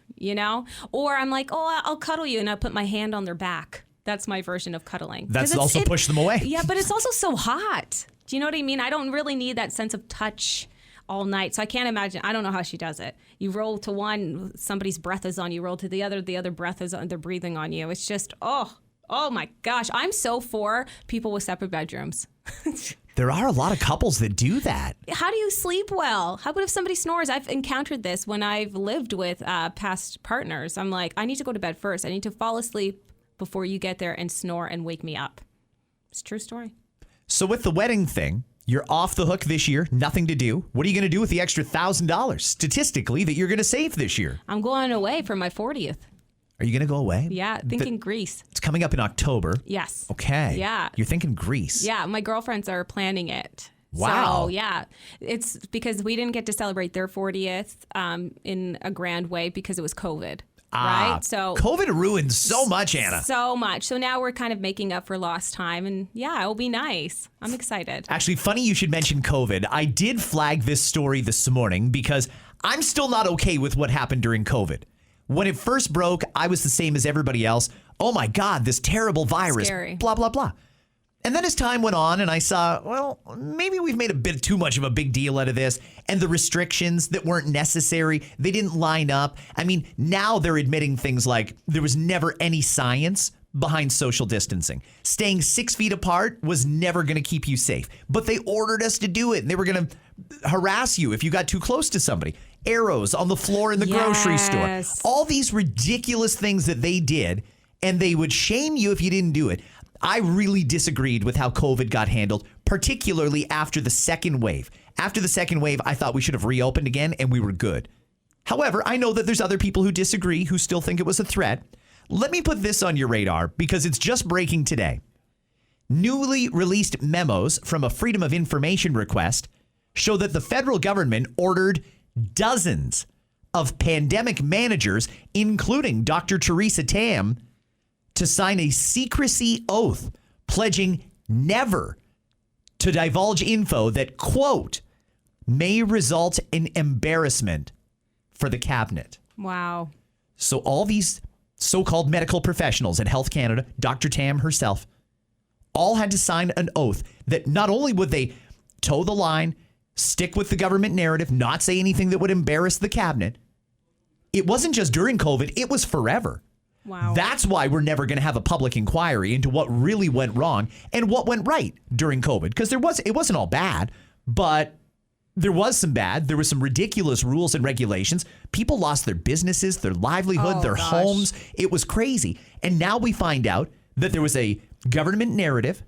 Or I'm like, oh, I'll cuddle you, and I put my hand on their back. That's my version of cuddling. That's also push them away. Yeah, but it's also so hot. Do you know what I mean? I don't really need that sense of touch all night. So I can't imagine. I don't know how she does it. You roll to one, somebody's breath is on you. Roll to the other breath is on, they're breathing on you. It's just, oh my gosh. I'm so for people with separate bedrooms. There are a lot of couples that do that. How do you sleep well? How about if somebody snores? I've encountered this when I've lived with past partners. I'm like, I need to go to bed first. I need to fall asleep before you get there and snore and wake me up. It's a true story. So with the wedding thing, you're off the hook this year, nothing to do. What are you going to do with the extra $1,000 statistically that you're going to save this year? I'm going away for my 40th. Are you going to go away? Yeah, thinking Greece. It's coming up in October. Yes. Okay. Yeah. You're thinking Greece. Yeah, my girlfriends are planning it. Wow. So, yeah. It's because we didn't get to celebrate their 40th in a grand way because it was COVID. Right? So COVID ruined so much, Anna. So much. So now we're kind of making up for lost time. And yeah, it'll be nice. I'm excited. Actually, funny you should mention COVID. I did flag this story this morning because I'm still not okay with what happened during COVID. When it first broke, I was the same as everybody else. Oh my God, this terrible virus, Scary. blah, blah, blah. And then as time went on and I saw, well, maybe we've made a bit too much of a big deal out of this, and the restrictions that weren't necessary, they didn't line up. I mean, now they're admitting things like there was never any science behind social distancing. Staying 6 feet apart was never going to keep you safe. But they ordered us to do it, and they were going to harass you if you got too close to somebody. Arrows on the floor in the grocery store. Yes. All these ridiculous things that they did, and they would shame you if you didn't do it. I really disagreed with how COVID got handled, particularly after the second wave. After the second wave, I thought we should have reopened again, and we were good. However, I know that there's other people who disagree, who still think it was a threat. Let me put this on your radar because it's just breaking today. Newly released memos from a Freedom of Information request show that the federal government ordered dozens of pandemic managers, including Dr. Theresa Tam, to sign a secrecy oath pledging never to divulge info that, quote, may result in embarrassment for the cabinet. Wow. So all these so-called medical professionals at Health Canada, Dr. Tam herself, all had to sign an oath that not only would they toe the line, stick with the government narrative, not say anything that would embarrass the cabinet. It wasn't just during COVID, it was forever. Wow. That's why we're never going to have a public inquiry into what really went wrong and what went right during COVID. Because it wasn't all bad, but there was some bad. There were some ridiculous rules and regulations. People lost their businesses, their livelihood, their homes. It was crazy. And now we find out that there was a government narrative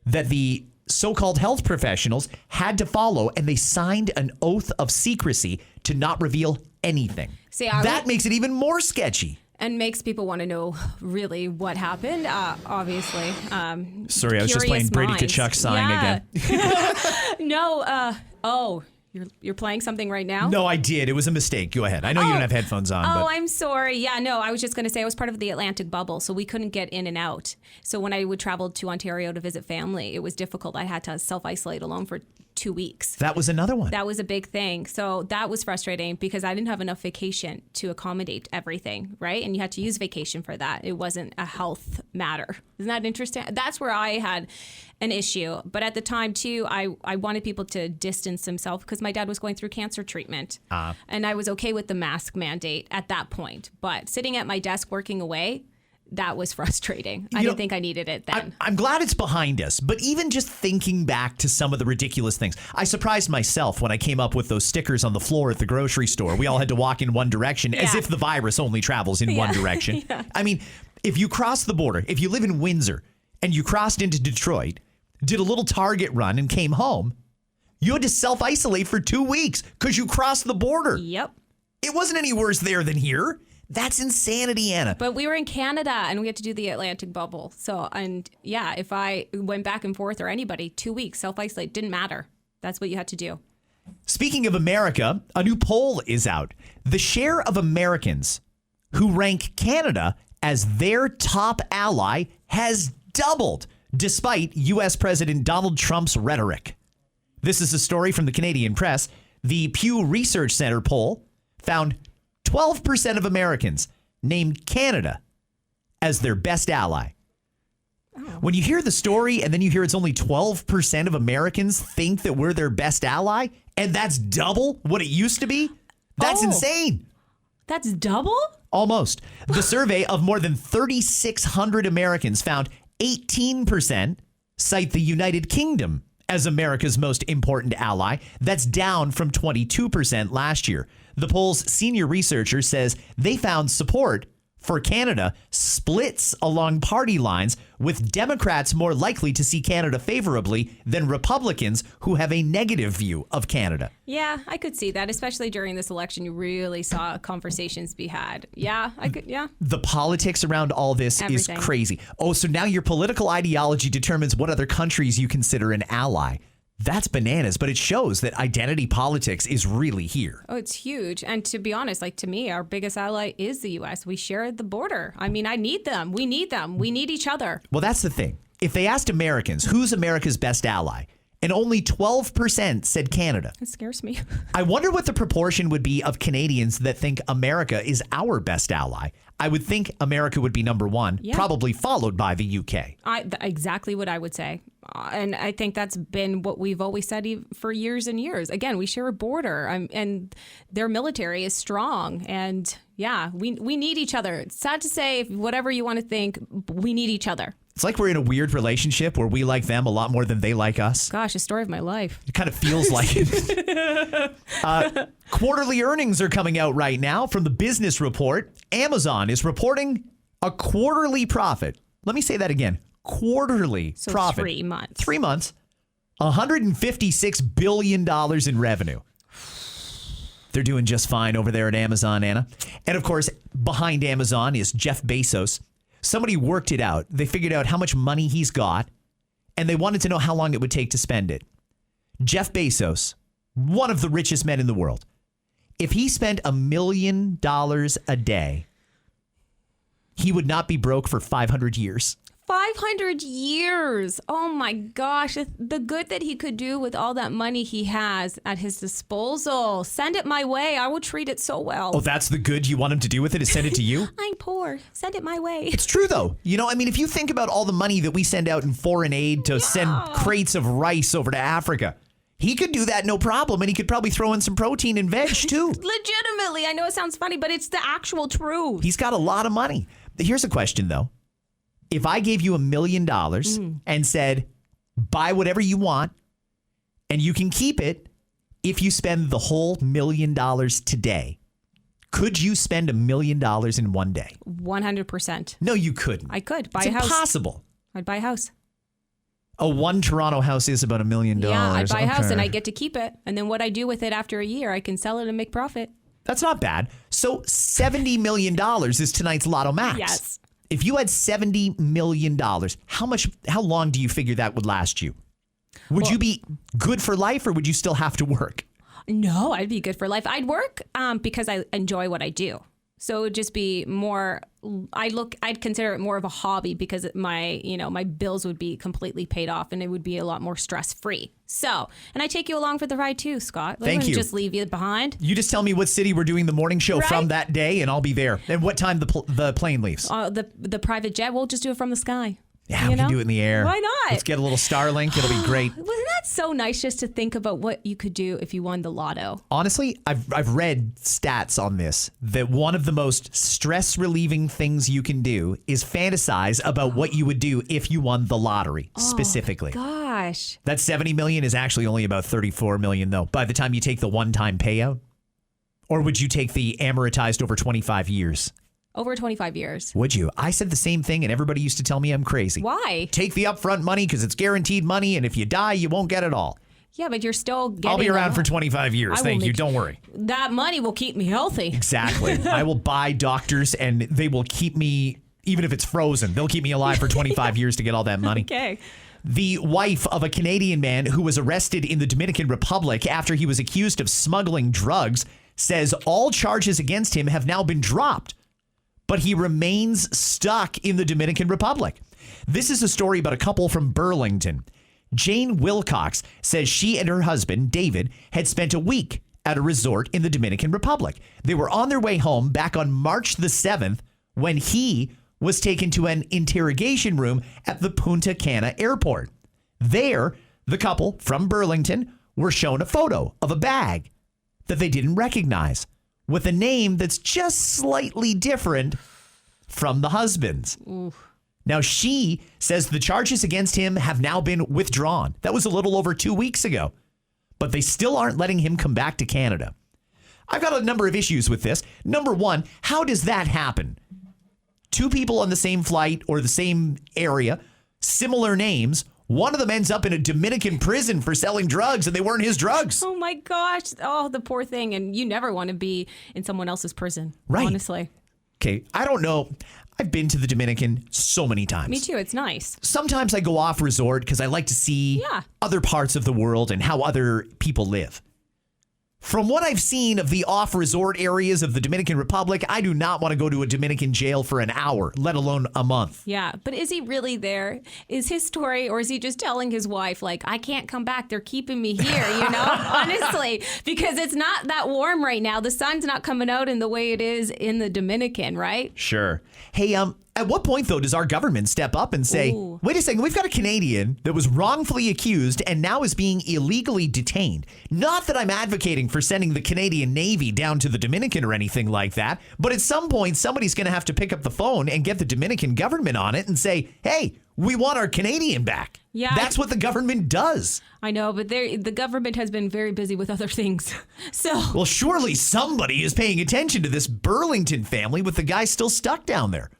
that the so-called health professionals had to follow, and they signed an oath of secrecy to not reveal anything. See, that makes it even more sketchy. And makes people want to know really what happened, obviously. Sorry, I was just playing Brady Kachuk sighing again. No, you're playing something right now? No, I did. It was a mistake. Go ahead. I know you don't have headphones on. Oh, but I'm sorry. Yeah, no, I was just going to say I was part of the Atlantic bubble, so we couldn't get in and out. So when I would travel to Ontario to visit family, it was difficult. I had to self-isolate alone for 2 weeks. That was another one. That was a big thing. So that was frustrating because I didn't have enough vacation to accommodate everything, right? And you had to use vacation for that. It wasn't a health matter. Isn't that interesting? That's where I had an issue. But at the time, too, I wanted people to distance themselves because my dad was going through cancer treatment. And I was okay with the mask mandate at that point. But sitting at my desk working away, that was frustrating. I didn't think I needed it then. I'm glad it's behind us, but even just thinking back to some of the ridiculous things, I surprised myself when I came up with those stickers on the floor at the grocery store. We all had to walk in one direction as if the virus only travels in one direction. I mean, if you cross the border, if you live in Windsor and you crossed into Detroit, did a little Target run and came home, you had to self-isolate for 2 weeks because you crossed the border. Yep. It wasn't any worse there than here. That's insanity, Anna. But we were in Canada and we had to do the Atlantic bubble. So, and yeah, if I went back and forth or anybody, 2 weeks, self-isolate, didn't matter. That's what you had to do. Speaking of America, a new poll is out. The share of Americans who rank Canada as their top ally has doubled despite U.S. President Donald Trump's rhetoric. This is a story from the Canadian Press. The Pew Research Center poll found 12% of Americans named Canada as their best ally. When you hear the story and then you hear it's only 12% of Americans think that we're their best ally, and that's double what it used to be, that's insane. That's double? Almost. The survey of more than 3,600 Americans found 18% cite the United Kingdom as America's most important ally. That's down from 22% last year. The poll's senior researcher says they found support for Canada splits along party lines, with Democrats more likely to see Canada favorably than Republicans who have a negative view of Canada. Yeah, I could see that, especially during this election. You really saw conversations be had. Yeah, I could. Yeah. The politics around all this is crazy. Oh, so now your political ideology determines what other countries you consider an ally. That's bananas, but it shows that identity politics is really here. Oh, it's huge. And to be honest, like to me, our biggest ally is the U.S. We share the border. I mean, I need them. We need them. We need each other. Well, that's the thing. If they asked Americans, who's America's best ally? and only 12% said Canada. It scares me. I wonder what the proportion would be of Canadians that think America is our best ally. I would think America would be number one, probably followed by the UK. Exactly what I would say. And I think that's been what we've always said for years and years. Again, we share a border and their military is strong. And yeah, we need each other. It's sad to say, whatever you want to think, we need each other. It's like we're in a weird relationship where we like them a lot more than they like us. Gosh, a story of my life. It kind of feels like it. Quarterly earnings are coming out right now from the Business Report. Amazon is reporting a quarterly profit. Let me say that again. Quarterly profit. 3 months. 3 months. $156 billion in revenue. They're doing just fine over there at Amazon, Anna. And of course, behind Amazon is Jeff Bezos. Somebody worked it out. They figured out how much money he's got, and they wanted to know how long it would take to spend it. Jeff Bezos, one of the richest men in the world, if he spent $1 million a day, he would not be broke for 500 years. 500 years. Oh my gosh. The good that he could do with all that money he has at his disposal. Send it my way. I will treat it so well. Oh, that's the good you want him to do with it, is send it to you? I'm poor. Send it my way. It's true, though. You know, I mean, if you think about all the money that we send out in foreign aid to send crates of rice over to Africa, he could do that no problem, and he could probably throw in some protein and veg, too. Legitimately. I know it sounds funny, but it's the actual truth. He's got a lot of money. Here's a question, though. If I gave you $1 million and said, buy whatever you want and you can keep it if you spend the whole $1 million today, could you spend $1 million in one day? 100%. No, you couldn't. I could buy it's a house. Impossible. I'd buy a house. One Toronto house is about $1 million. Yeah, I'd buy a house and I get to keep it. And then what I do with it after a year, I can sell it and make profit. That's not bad. So $70 million is tonight's Lotto Max. Yes. If you had $70 million, how long do you figure that would last you? Would you be good for life or would you still have to work? No, I'd be good for life. I'd work because I enjoy what I do. So it would just be more, I'd consider it more of a hobby because my bills would be completely paid off and it would be a lot more stress free. So, and I take you along for the ride too, Scott. Thank you. Just leave you behind. You just tell me what city we're doing the morning show from that day and I'll be there. And what time the plane leaves? The private jet, we'll just do it from the sky. Yeah, we can do it in the air. Why not? Let's get a little Starlink. It'll be great. Wasn't that so nice just to think about what you could do if you won the lotto? Honestly, I've read stats on this that one of the most stress-relieving things you can do is fantasize about what you would do if you won the lottery specifically. Gosh. That $70 million is actually only about $34 million, though, by the time you take the one-time payout. Or would you take the amortized over 25 years? Over 25 years. Would you? I said the same thing, and everybody used to tell me I'm crazy. Why? Take the upfront money because it's guaranteed money, and if you die, you won't get it all. Yeah, but you're still getting... I'll be around for 25 years. Thank you. Don't worry. That money will keep me healthy. Exactly. I will buy doctors, and they will keep me, even if it's frozen, they'll keep me alive for 25 years to get all that money. Okay. The wife of a Canadian man who was arrested in the Dominican Republic after he was accused of smuggling drugs says all charges against him have now been dropped, but he remains stuck in the Dominican Republic. This is a story about a couple from Burlington. Jane Wilcox says she and her husband, David, had spent a week at a resort in the Dominican Republic. They were on their way home back on March the 7th when he was taken to an interrogation room at the Punta Cana airport. There, the couple from Burlington were shown a photo of a bag that they didn't recognize with a name that's just slightly different from the husband's. Oof. Now, she says the charges against him have now been withdrawn. That was a little over 2 weeks ago, but they still aren't letting him come back to Canada. I've got a number of issues with this. Number one, how does that happen? Two people on the same flight or the same area, similar names. One of them ends up in a Dominican prison for selling drugs, and they weren't his drugs. Oh, my gosh. Oh, the poor thing. And you never want to be in someone else's prison, right? Honestly. Okay, I don't know. I've been to the Dominican so many times. Me too. It's nice. Sometimes I go off resort because I like to see other parts of the world and how other people live. From what I've seen of the off-resort areas of the Dominican Republic, I do not want to go to a Dominican jail for an hour, let alone a month. Yeah, but is he really there? Is his story, or is he just telling his wife, like, I can't come back, they're keeping me here, you know? Honestly, because it's not that warm right now. The sun's not coming out in the way it is in the Dominican, right? Sure. Hey, at what point, though, does our government step up and say, wait a second, we've got a Canadian that was wrongfully accused and now is being illegally detained? Not that I'm advocating for sending the Canadian Navy down to the Dominican or anything like that, but at some point, somebody's going to have to pick up the phone and get the Dominican government on it and say, hey, we want our Canadian back. Yeah, That's what the government does. I know, but the government has been very busy with other things. So, well, surely somebody is paying attention to this Burlington family with the guy still stuck down there.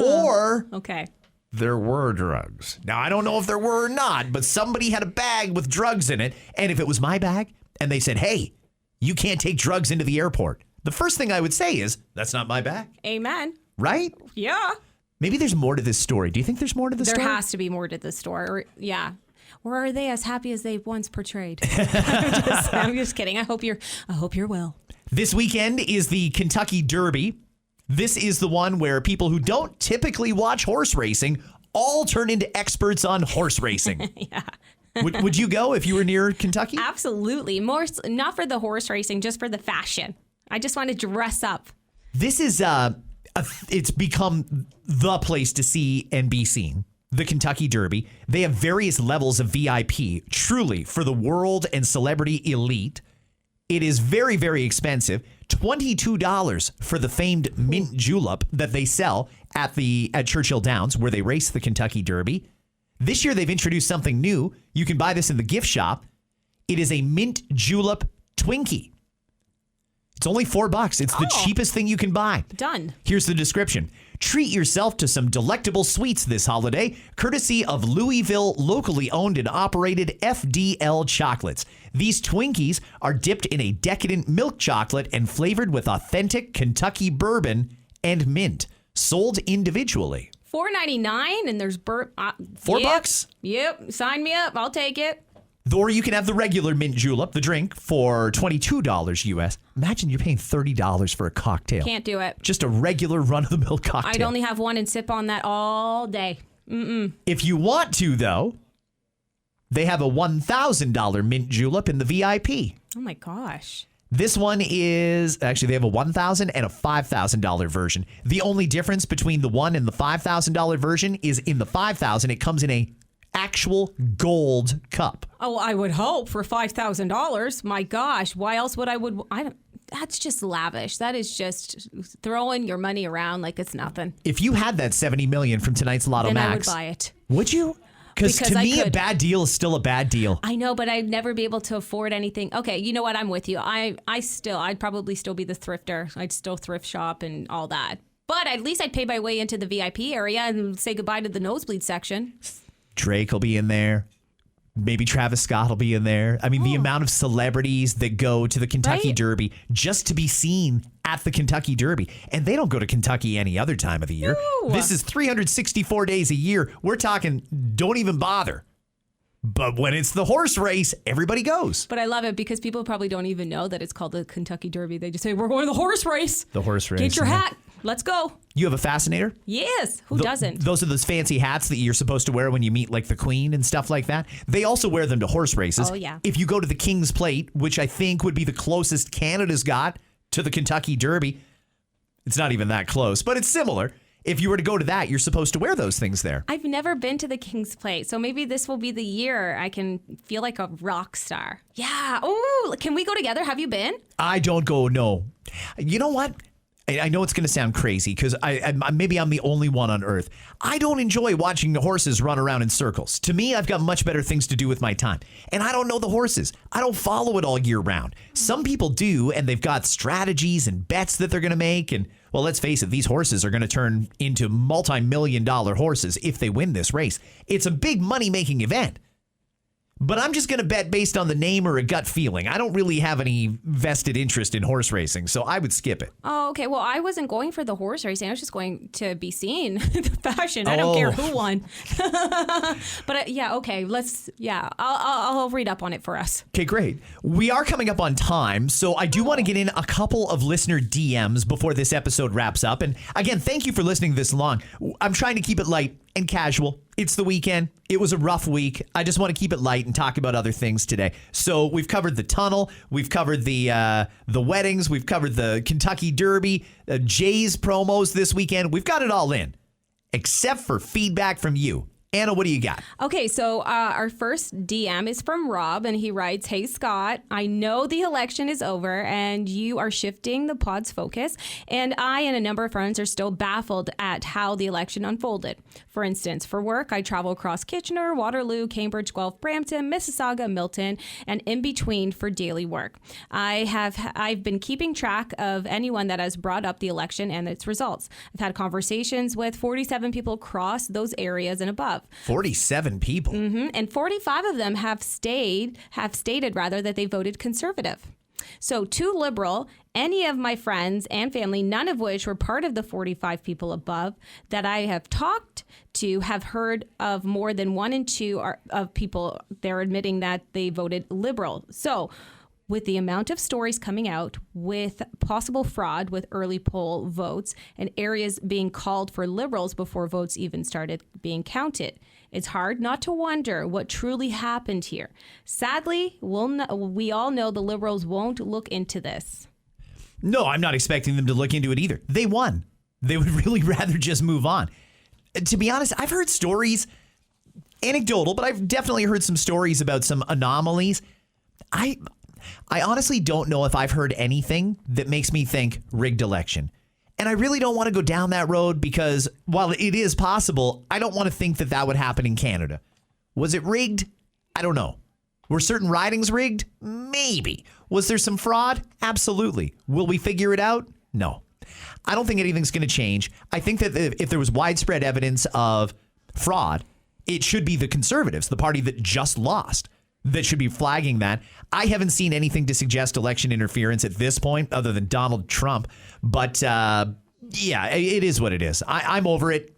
Or okay, there were drugs. Now, I don't know if there were or not, but somebody had a bag with drugs in it. And if it was my bag and they said, hey, you can't take drugs into the airport, the first thing I would say is, that's not my bag. Amen. Right? Yeah. Maybe there's more to this story. Do you think there's more to this story? There has to be more to this story. Yeah. Or are they as happy as they once portrayed? I'm just kidding. I hope you're well. This weekend is the Kentucky Derby. This is the one where people who don't typically watch horse racing all turn into experts on horse racing. Yeah. Would you go if you were near Kentucky? Absolutely. More, not for the horse racing, just for the fashion. I just want to dress up. This is it's become the place to see and be seen. The Kentucky Derby. They have various levels of VIP, truly for the world and celebrity elite. It is very, very expensive. $22 for the famed mint julep that they sell at Churchill Downs, where they race the Kentucky Derby. This year, they've introduced something new. You can buy this in the gift shop. It is a mint julep Twinkie. It's only $4. It's the cheapest thing you can buy. Done. Here's the description. Treat yourself to some delectable sweets this holiday, courtesy of Louisville locally owned and operated FDL Chocolates. These Twinkies are dipped in a decadent milk chocolate and flavored with authentic Kentucky bourbon and mint, sold individually. $4.99 and there's $4? Yep. Sign me up. I'll take it. Or you can have the regular mint julep, the drink, for $22 US. Imagine you're paying $30 for a cocktail. Can't do it. Just a regular run-of-the-mill cocktail. I'd only have one and sip on that all day. If you want to, though, they have a $1,000 mint julep in the VIP. Oh, my gosh. This one is, actually, they have a $1,000 and a $5,000 version. The only difference between the $1,000 and the $5,000 version is in the $5,000, it comes in a actual gold cup. Oh, I would hope for $5,000. My gosh, why else would I don't. That's just lavish. That is just throwing your money around like it's nothing. If you had that $70 million from tonight's Lotto then Max, I would buy it. Would you? Because to me, a bad deal is still a bad deal. I know, but I'd never be able to afford anything. Okay, you know what? I'm with you. I'd probably still be the thrifter. I'd still thrift shop and all that. But at least I'd pay my way into the VIP area and say goodbye to the nosebleed section. Drake will be in there. Maybe Travis Scott will be in there. I mean, the amount of celebrities that go to the Kentucky Derby just to be seen at the Kentucky Derby. And they don't go to Kentucky any other time of the year. No. This is 364 days a year. We're talking, don't even bother. But when it's the horse race, everybody goes. But I love it because people probably don't even know that it's called the Kentucky Derby. They just say, we're going to the horse race. The horse race. Get your hat. Let's go. You have a fascinator? Yes. Who doesn't? Those are those fancy hats that you're supposed to wear when you meet like the Queen and stuff like that. They also wear them to horse races. Oh, yeah. If you go to the King's Plate, which I think would be the closest Canada's got to the Kentucky Derby, it's not even that close, but it's similar. If you were to go to that, you're supposed to wear those things there. I've never been to the King's Plate, so maybe this will be the year I can feel like a rock star. Yeah. Oh, can we go together? Have you been? I don't go, no. You know what? I know it's going to sound crazy because maybe I'm the only one on earth. I don't enjoy watching the horses run around in circles. To me, I've got much better things to do with my time. And I don't know the horses. I don't follow it all year round. Some people do, and they've got strategies and bets that they're going to make. And, well, let's face it, these horses are going to turn into multi-million-dollar horses if they win this race. It's a big money-making event. But I'm just going to bet based on the name or a gut feeling. I don't really have any vested interest in horse racing, so I would skip it. Oh, okay. Well, I wasn't going for the horse racing. I was just going to be seen the fashion. I don't care who won. But yeah, okay. I'll read up on it for us. Okay, great. We are coming up on time, so I do want to get in a couple of listener DMs before this episode wraps up. And again, thank you for listening this long. I'm trying to keep it light and casual. It's the weekend. It was a rough week. I just want to keep it light and talk about other things today. So we've covered the tunnel. We've covered the weddings. We've covered the Kentucky Derby, Jays promos this weekend. We've got it all in, except for feedback from you. Anna, what do you got? Okay, so our first DM is from Rob, and he writes, "Hey, Scott, I know the election is over, and you are shifting the pod's focus, and I and a number of friends are still baffled at how the election unfolded. For instance, for work, I travel across Kitchener, Waterloo, Cambridge, Guelph, Brampton, Mississauga, Milton, and in between for daily work. I've been keeping track of anyone that has brought up the election and its results. I've had conversations with 47 people across those areas and above. 47 people. And 45 of them have stated that they voted conservative. So 2 liberal, any of my friends and family, none of which were part of the 45 people above that I have talked to, have heard of more than 1 in 2 of people they're admitting that they voted liberal. So with the amount of stories coming out with possible fraud with early poll votes and areas being called for liberals before votes even started being counted, it's hard not to wonder what truly happened here. Sadly, we all know the liberals won't look into this." No, I'm not expecting them to look into it either. They won. They would really rather just move on. To be honest, I've heard stories, anecdotal, but I've definitely heard some stories about some anomalies. I honestly don't know if I've heard anything that makes me think rigged election. And I really don't want to go down that road because while it is possible, I don't want to think that that would happen in Canada. Was it rigged? I don't know. Were certain ridings rigged? Maybe. Was there some fraud? Absolutely. Will we figure it out? No. I don't think anything's going to change. I think that if there was widespread evidence of fraud, it should be the Conservatives, the party that just lost, that should be flagging that. I haven't seen anything to suggest election interference at this point other than Donald Trump. But yeah, it is what it is. I'm over it.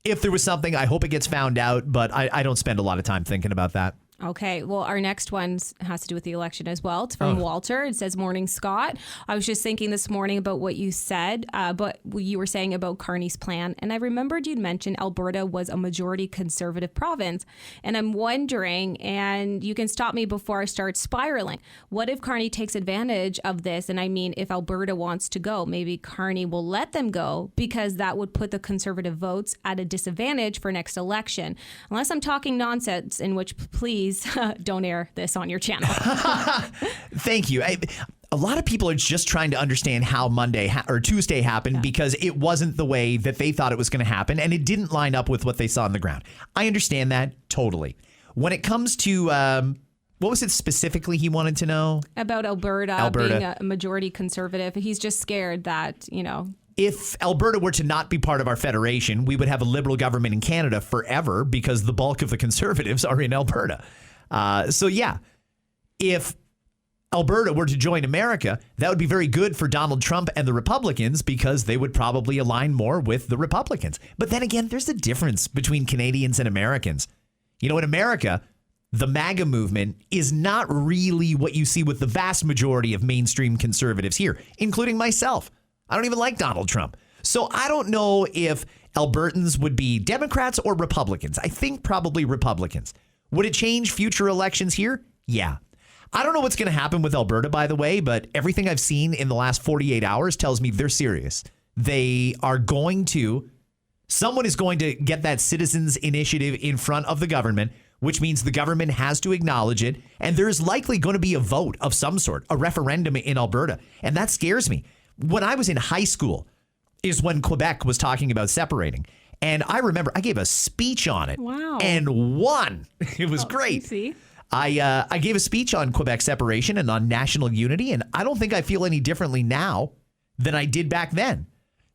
If there was something, I hope it gets found out, but I don't spend a lot of time thinking about that. Okay, well, our next one has to do with the election as well. It's from Walter. It says, "Morning, Scott. I was just thinking this morning about what you said, but you were saying about Carney's plan, and I remembered you'd mentioned Alberta was a majority conservative province, and I'm wondering, and you can stop me before I start spiraling, what if Carney takes advantage of this? And I mean, if Alberta wants to go, maybe Carney will let them go because that would put the conservative votes at a disadvantage for next election. Unless I'm talking nonsense, in which please don't air this on your channel." Thank you. A lot of people are just trying to understand how Monday or Tuesday happened because it wasn't the way that they thought it was going to happen, and it didn't line up with what they saw on the ground. I understand that totally. When it comes to what was it specifically he wanted to know? About Alberta being a majority conservative. He's just scared that, if Alberta were to not be part of our federation, we would have a liberal government in Canada forever because the bulk of the Conservatives are in Alberta. So yeah, if Alberta were to join America, that would be very good for Donald Trump and the Republicans because they would probably align more with the Republicans. But then again, there's a difference between Canadians and Americans. In America, the MAGA movement is not really what you see with the vast majority of mainstream conservatives here, including myself. I don't even like Donald Trump. So I don't know if Albertans would be Democrats or Republicans. I think probably Republicans. Would it change future elections here? Yeah. I don't know what's going to happen with Alberta, by the way, but everything I've seen in the last 48 hours tells me they're serious. Someone is going to get that citizens initiative in front of the government, which means the government has to acknowledge it. And there's likely going to be a vote of some sort, a referendum in Alberta. And that scares me. When I was in high school is when Quebec was talking about separating. And I remember I gave a speech on it. Wow. And won. It was great. See? I gave a speech on Quebec separation and on national unity, and I don't think I feel any differently now than I did back then.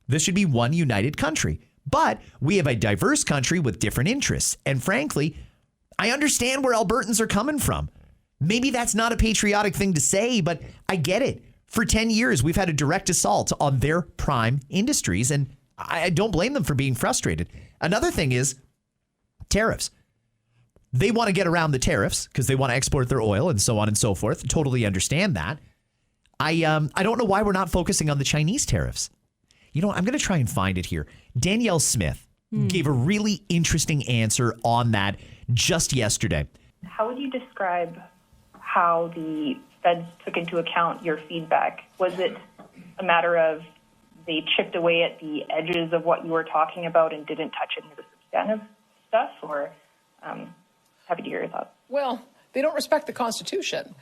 This should be one united country. But we have a diverse country with different interests. And frankly, I understand where Albertans are coming from. Maybe that's not a patriotic thing to say, but I get it. For 10 years, we've had a direct assault on their prime industries, and I don't blame them for being frustrated. Another thing is tariffs. They want to get around the tariffs because they want to export their oil and so on and so forth. Totally understand that. I don't know why we're not focusing on the Chinese tariffs. You know, I'm going to try and find it here. Danielle Smith gave a really interesting answer on that just yesterday. How would you describe how the feds took into account your feedback? Was it a matter of they chipped away at the edges of what you were talking about and didn't touch any of the substantive stuff? Or happy to hear your thoughts. Well, they don't respect the Constitution.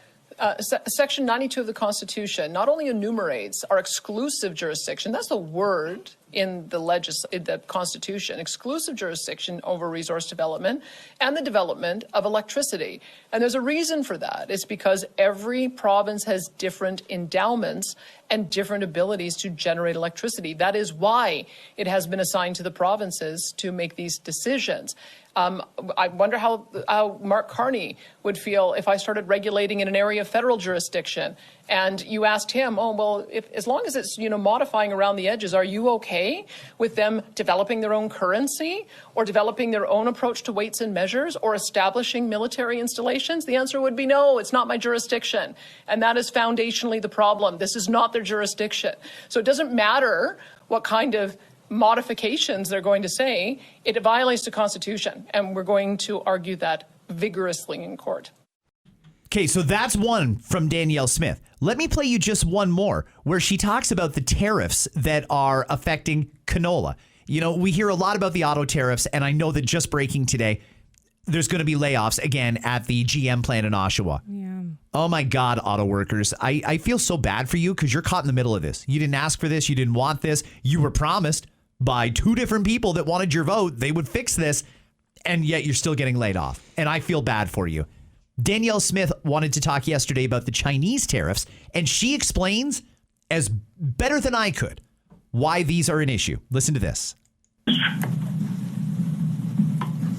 Section 92 of the Constitution not only enumerates our exclusive jurisdiction, that's the word in the Constitution, exclusive jurisdiction over resource development and the development of electricity. And there's a reason for that. It's because every province has different endowments and different abilities to generate electricity. That is why it has been assigned to the provinces to make these decisions. I wonder how Mark Carney would feel if I started regulating in an area of federal jurisdiction and you asked him, oh, well, as long as it's, modifying around the edges, are you okay with them developing their own currency or developing their own approach to weights and measures or establishing military installations? The answer would be no, it's not my jurisdiction. And that is foundationally the problem. This is not their jurisdiction. So it doesn't matter what kind of modifications they're going to say, it violates the Constitution, and we're going to argue that vigorously in court. Okay, so that's one from Danielle Smith. Let me play you just one more where she talks about the tariffs that are affecting canola. We hear a lot about the auto tariffs, and I know that just breaking today, there's going to be layoffs again at the GM plant in Oshawa. Yeah. Oh my God, auto workers. I feel so bad for you because you're caught in the middle of this. You didn't ask for this. You didn't want this. You were promised by two different people that wanted your vote they would fix this, and yet you're still getting laid off. And I feel bad for you. Danielle Smith wanted to talk yesterday about the Chinese tariffs, and she explains as better than I could why these are an issue. Listen to this.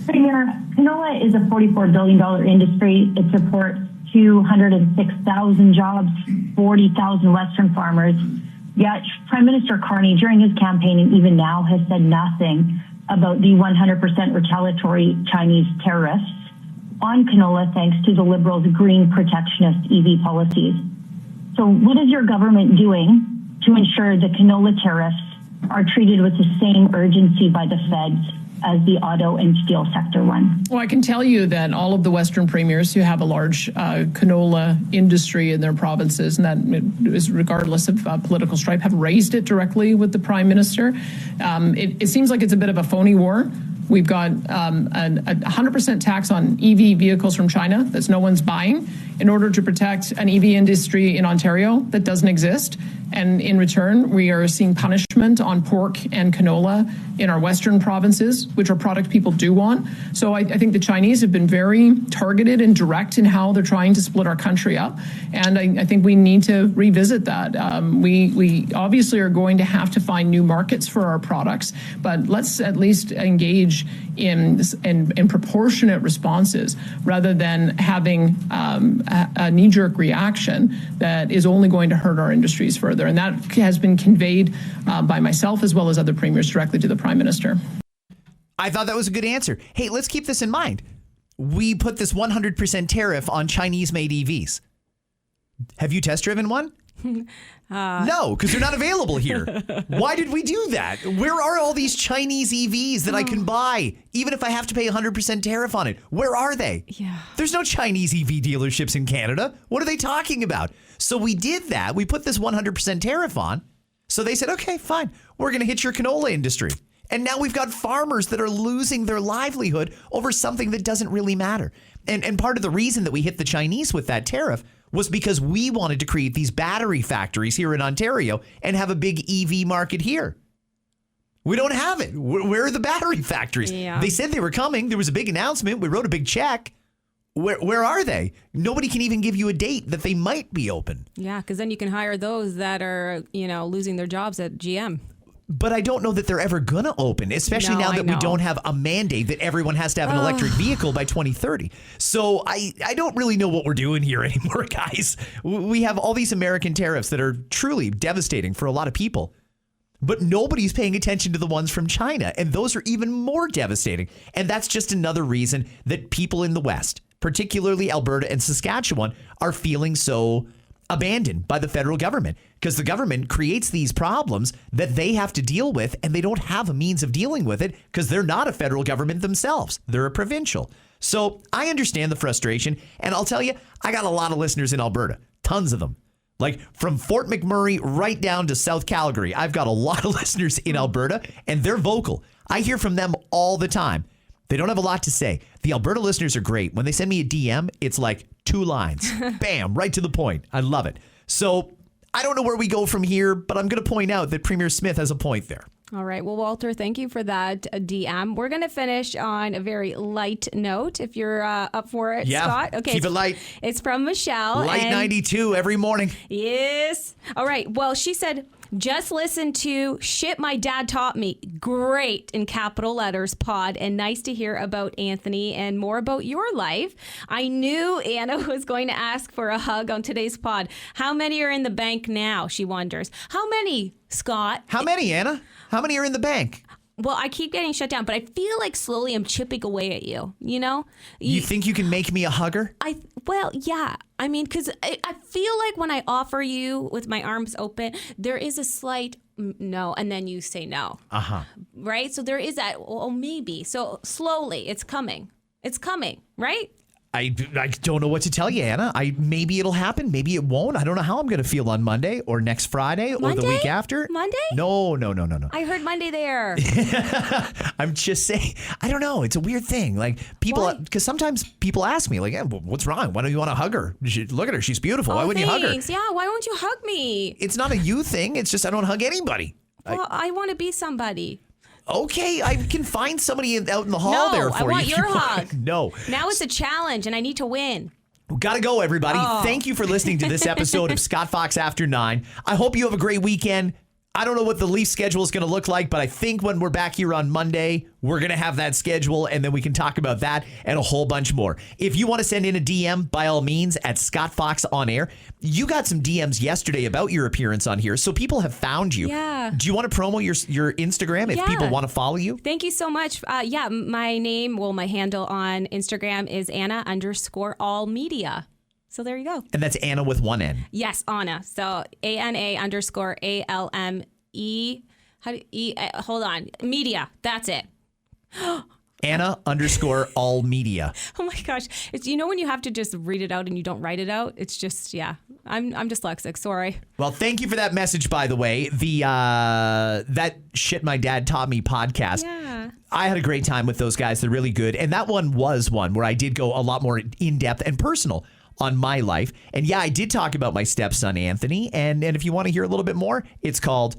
Premier, canola is a $44 billion industry. It supports 206,000 jobs, 40,000 Western farmers. Yet Prime Minister Carney, during his campaign and even now, has said nothing about the 100% retaliatory Chinese tariffs on canola thanks to the Liberals' green protectionist EV policies. So what is your government doing to ensure the canola tariffs are treated with the same urgency by the feds as the auto and steel sector one? Well, I can tell you that all of the Western premiers who have a large canola industry in their provinces, and that is regardless of political stripe, have raised it directly with the Prime Minister. It seems like it's a bit of a phony war. We've got a 100% tax on EV vehicles from China that no one's buying in order to protect an EV industry in Ontario that doesn't exist. And in return, we are seeing punishment on pork and canola in our Western provinces, which are product people do want. So I think the Chinese have been very targeted and direct in how they're trying to split our country up. And I think we need to revisit that. We obviously are going to have to find new markets for our products, but let's at least engage in proportionate responses rather than having a knee-jerk reaction that is only going to hurt our industries further. And that has been conveyed by myself as well as other premiers directly to the Prime Minister. I thought that was a good answer. Hey, let's keep this in mind. We put this 100% tariff on Chinese-made EVs. Have you test driven one? No, because they're not available here. Why did we do that? Where are all these Chinese EVs that I can buy, even if I have to pay 100% tariff on it? Where are they? Yeah. There's no Chinese EV dealerships in Canada. What are they talking about? So we did that. We put this 100% tariff on. So they said, okay, fine. We're going to hit your canola industry. And now we've got farmers that are losing their livelihood over something that doesn't really matter. And part of the reason that we hit the Chinese with that tariff was because we wanted to create these battery factories here in Ontario and have a big EV market here. We don't have it. Where are the battery factories? Yeah. They said they were coming. There was a big announcement. We wrote a big check. Where are they? Nobody can even give you a date that they might be open. Yeah, because then you can hire those that are, losing their jobs at GM. But I don't know that they're ever going to open, especially now that we don't have a mandate that everyone has to have an electric vehicle by 2030. So I don't really know what we're doing here anymore, guys. We have all these American tariffs that are truly devastating for a lot of people. But nobody's paying attention to the ones from China. And those are even more devastating. And that's just another reason that people in the West, particularly Alberta and Saskatchewan, are feeling so abandoned by the federal government, because the government creates these problems that they have to deal with, and they don't have a means of dealing with it because they're not a federal government themselves. They're a provincial. So I understand the frustration, and I'll tell you, I got a lot of listeners in Alberta, tons of them. Like from Fort McMurray right down to South Calgary, I've got a lot of listeners in Alberta, and they're vocal. I hear from them all the time. They don't have a lot to say. The Alberta listeners are great. When they send me a DM, it's like 2 lines. Bam, right to the point. I love it. So I don't know where we go from here, but I'm going to point out that Premier Smith has a point there. All right. Well, Walter, thank you for that DM. We're going to finish on a very light note, if you're up for it, Scott. Okay. Keep it light. It's from Michelle. Light 92 every morning. Yes. All right. Well, she said, just listen to Shit My Dad Taught Me. Great in capital letters pod, and nice to hear about Anthony and more about your life. I knew Anna was going to ask for a hug on today's pod. How many are in the bank now? She wonders. How many, Scott? How many, Anna? How many are in the bank? Well, I keep getting shut down, but I feel like slowly I'm chipping away at you, you know? You think you can make me a hugger? Well, yeah. I mean, because I feel like when I offer you with my arms open, there is a slight no, and then you say no. Uh-huh. Right? So there is that, well, maybe. So slowly, it's coming. It's coming, right? I don't know what to tell you, Anna. Maybe it'll happen. Maybe it won't. I don't know how I'm going to feel on Monday or next Friday or the week after. Monday? No. I heard Monday there. I'm just saying. I don't know. It's a weird thing. Like people, because sometimes people ask me, like, what's wrong? Why don't you want to hug her? Look at her. She's beautiful. Why wouldn't you hug her? Yeah. Why won't you hug me? It's not a you thing. It's just I don't hug anybody. Well, I want to be somebody. Okay, I can find somebody out in the hall there for you. I want your hug. No. Now it's a challenge, and I need to win. Gotta go, everybody. Thank you for listening to this episode of Scott Fox After 9. I hope you have a great weekend. I don't know what the Leaf schedule is going to look like, but I think when we're back here on Monday, we're going to have that schedule, and then we can talk about that and a whole bunch more. If you want to send in a DM, by all means, at Scott Fox On Air. You got some DMs yesterday about your appearance on here, so people have found you. Yeah. Do you want to promo your Instagram if people want to follow you? Thank you so much. My handle on Instagram is Anna_allmedia. So there you go. And that's Anna with one N. Yes, Anna. So ANA_ALME. Hold on. Media. That's it. Anna_allmedia. Oh my gosh. It's, when you have to just read it out and you don't write it out? It's just, yeah. I'm dyslexic. Sorry. Well, thank you for that message, by the way. That Shit My Dad Taught Me podcast. Yeah. I had a great time with those guys. They're really good. And that one was one where I did go a lot more in-depth and personal on my life. And yeah, I did talk about my stepson, Anthony. And if you want to hear a little bit more, it's called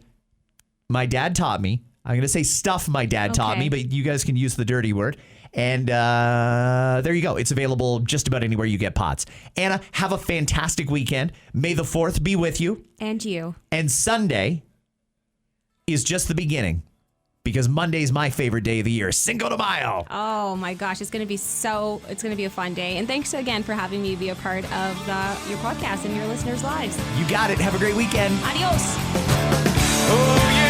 My Dad Taught Me. I'm going to say stuff my dad taught me, but you guys can use the dirty word. And there you go. It's available just about anywhere you get pods. Anna, have a fantastic weekend. May the 4th be with you. And you. And Sunday is just the beginning, because Monday's my favorite day of the year. Cinco de Mayo. Oh my gosh, it's going to be a fun day. And thanks again for having me be a part of your podcast and your listeners' lives. You got it. Have a great weekend. Adios. Oh, yeah.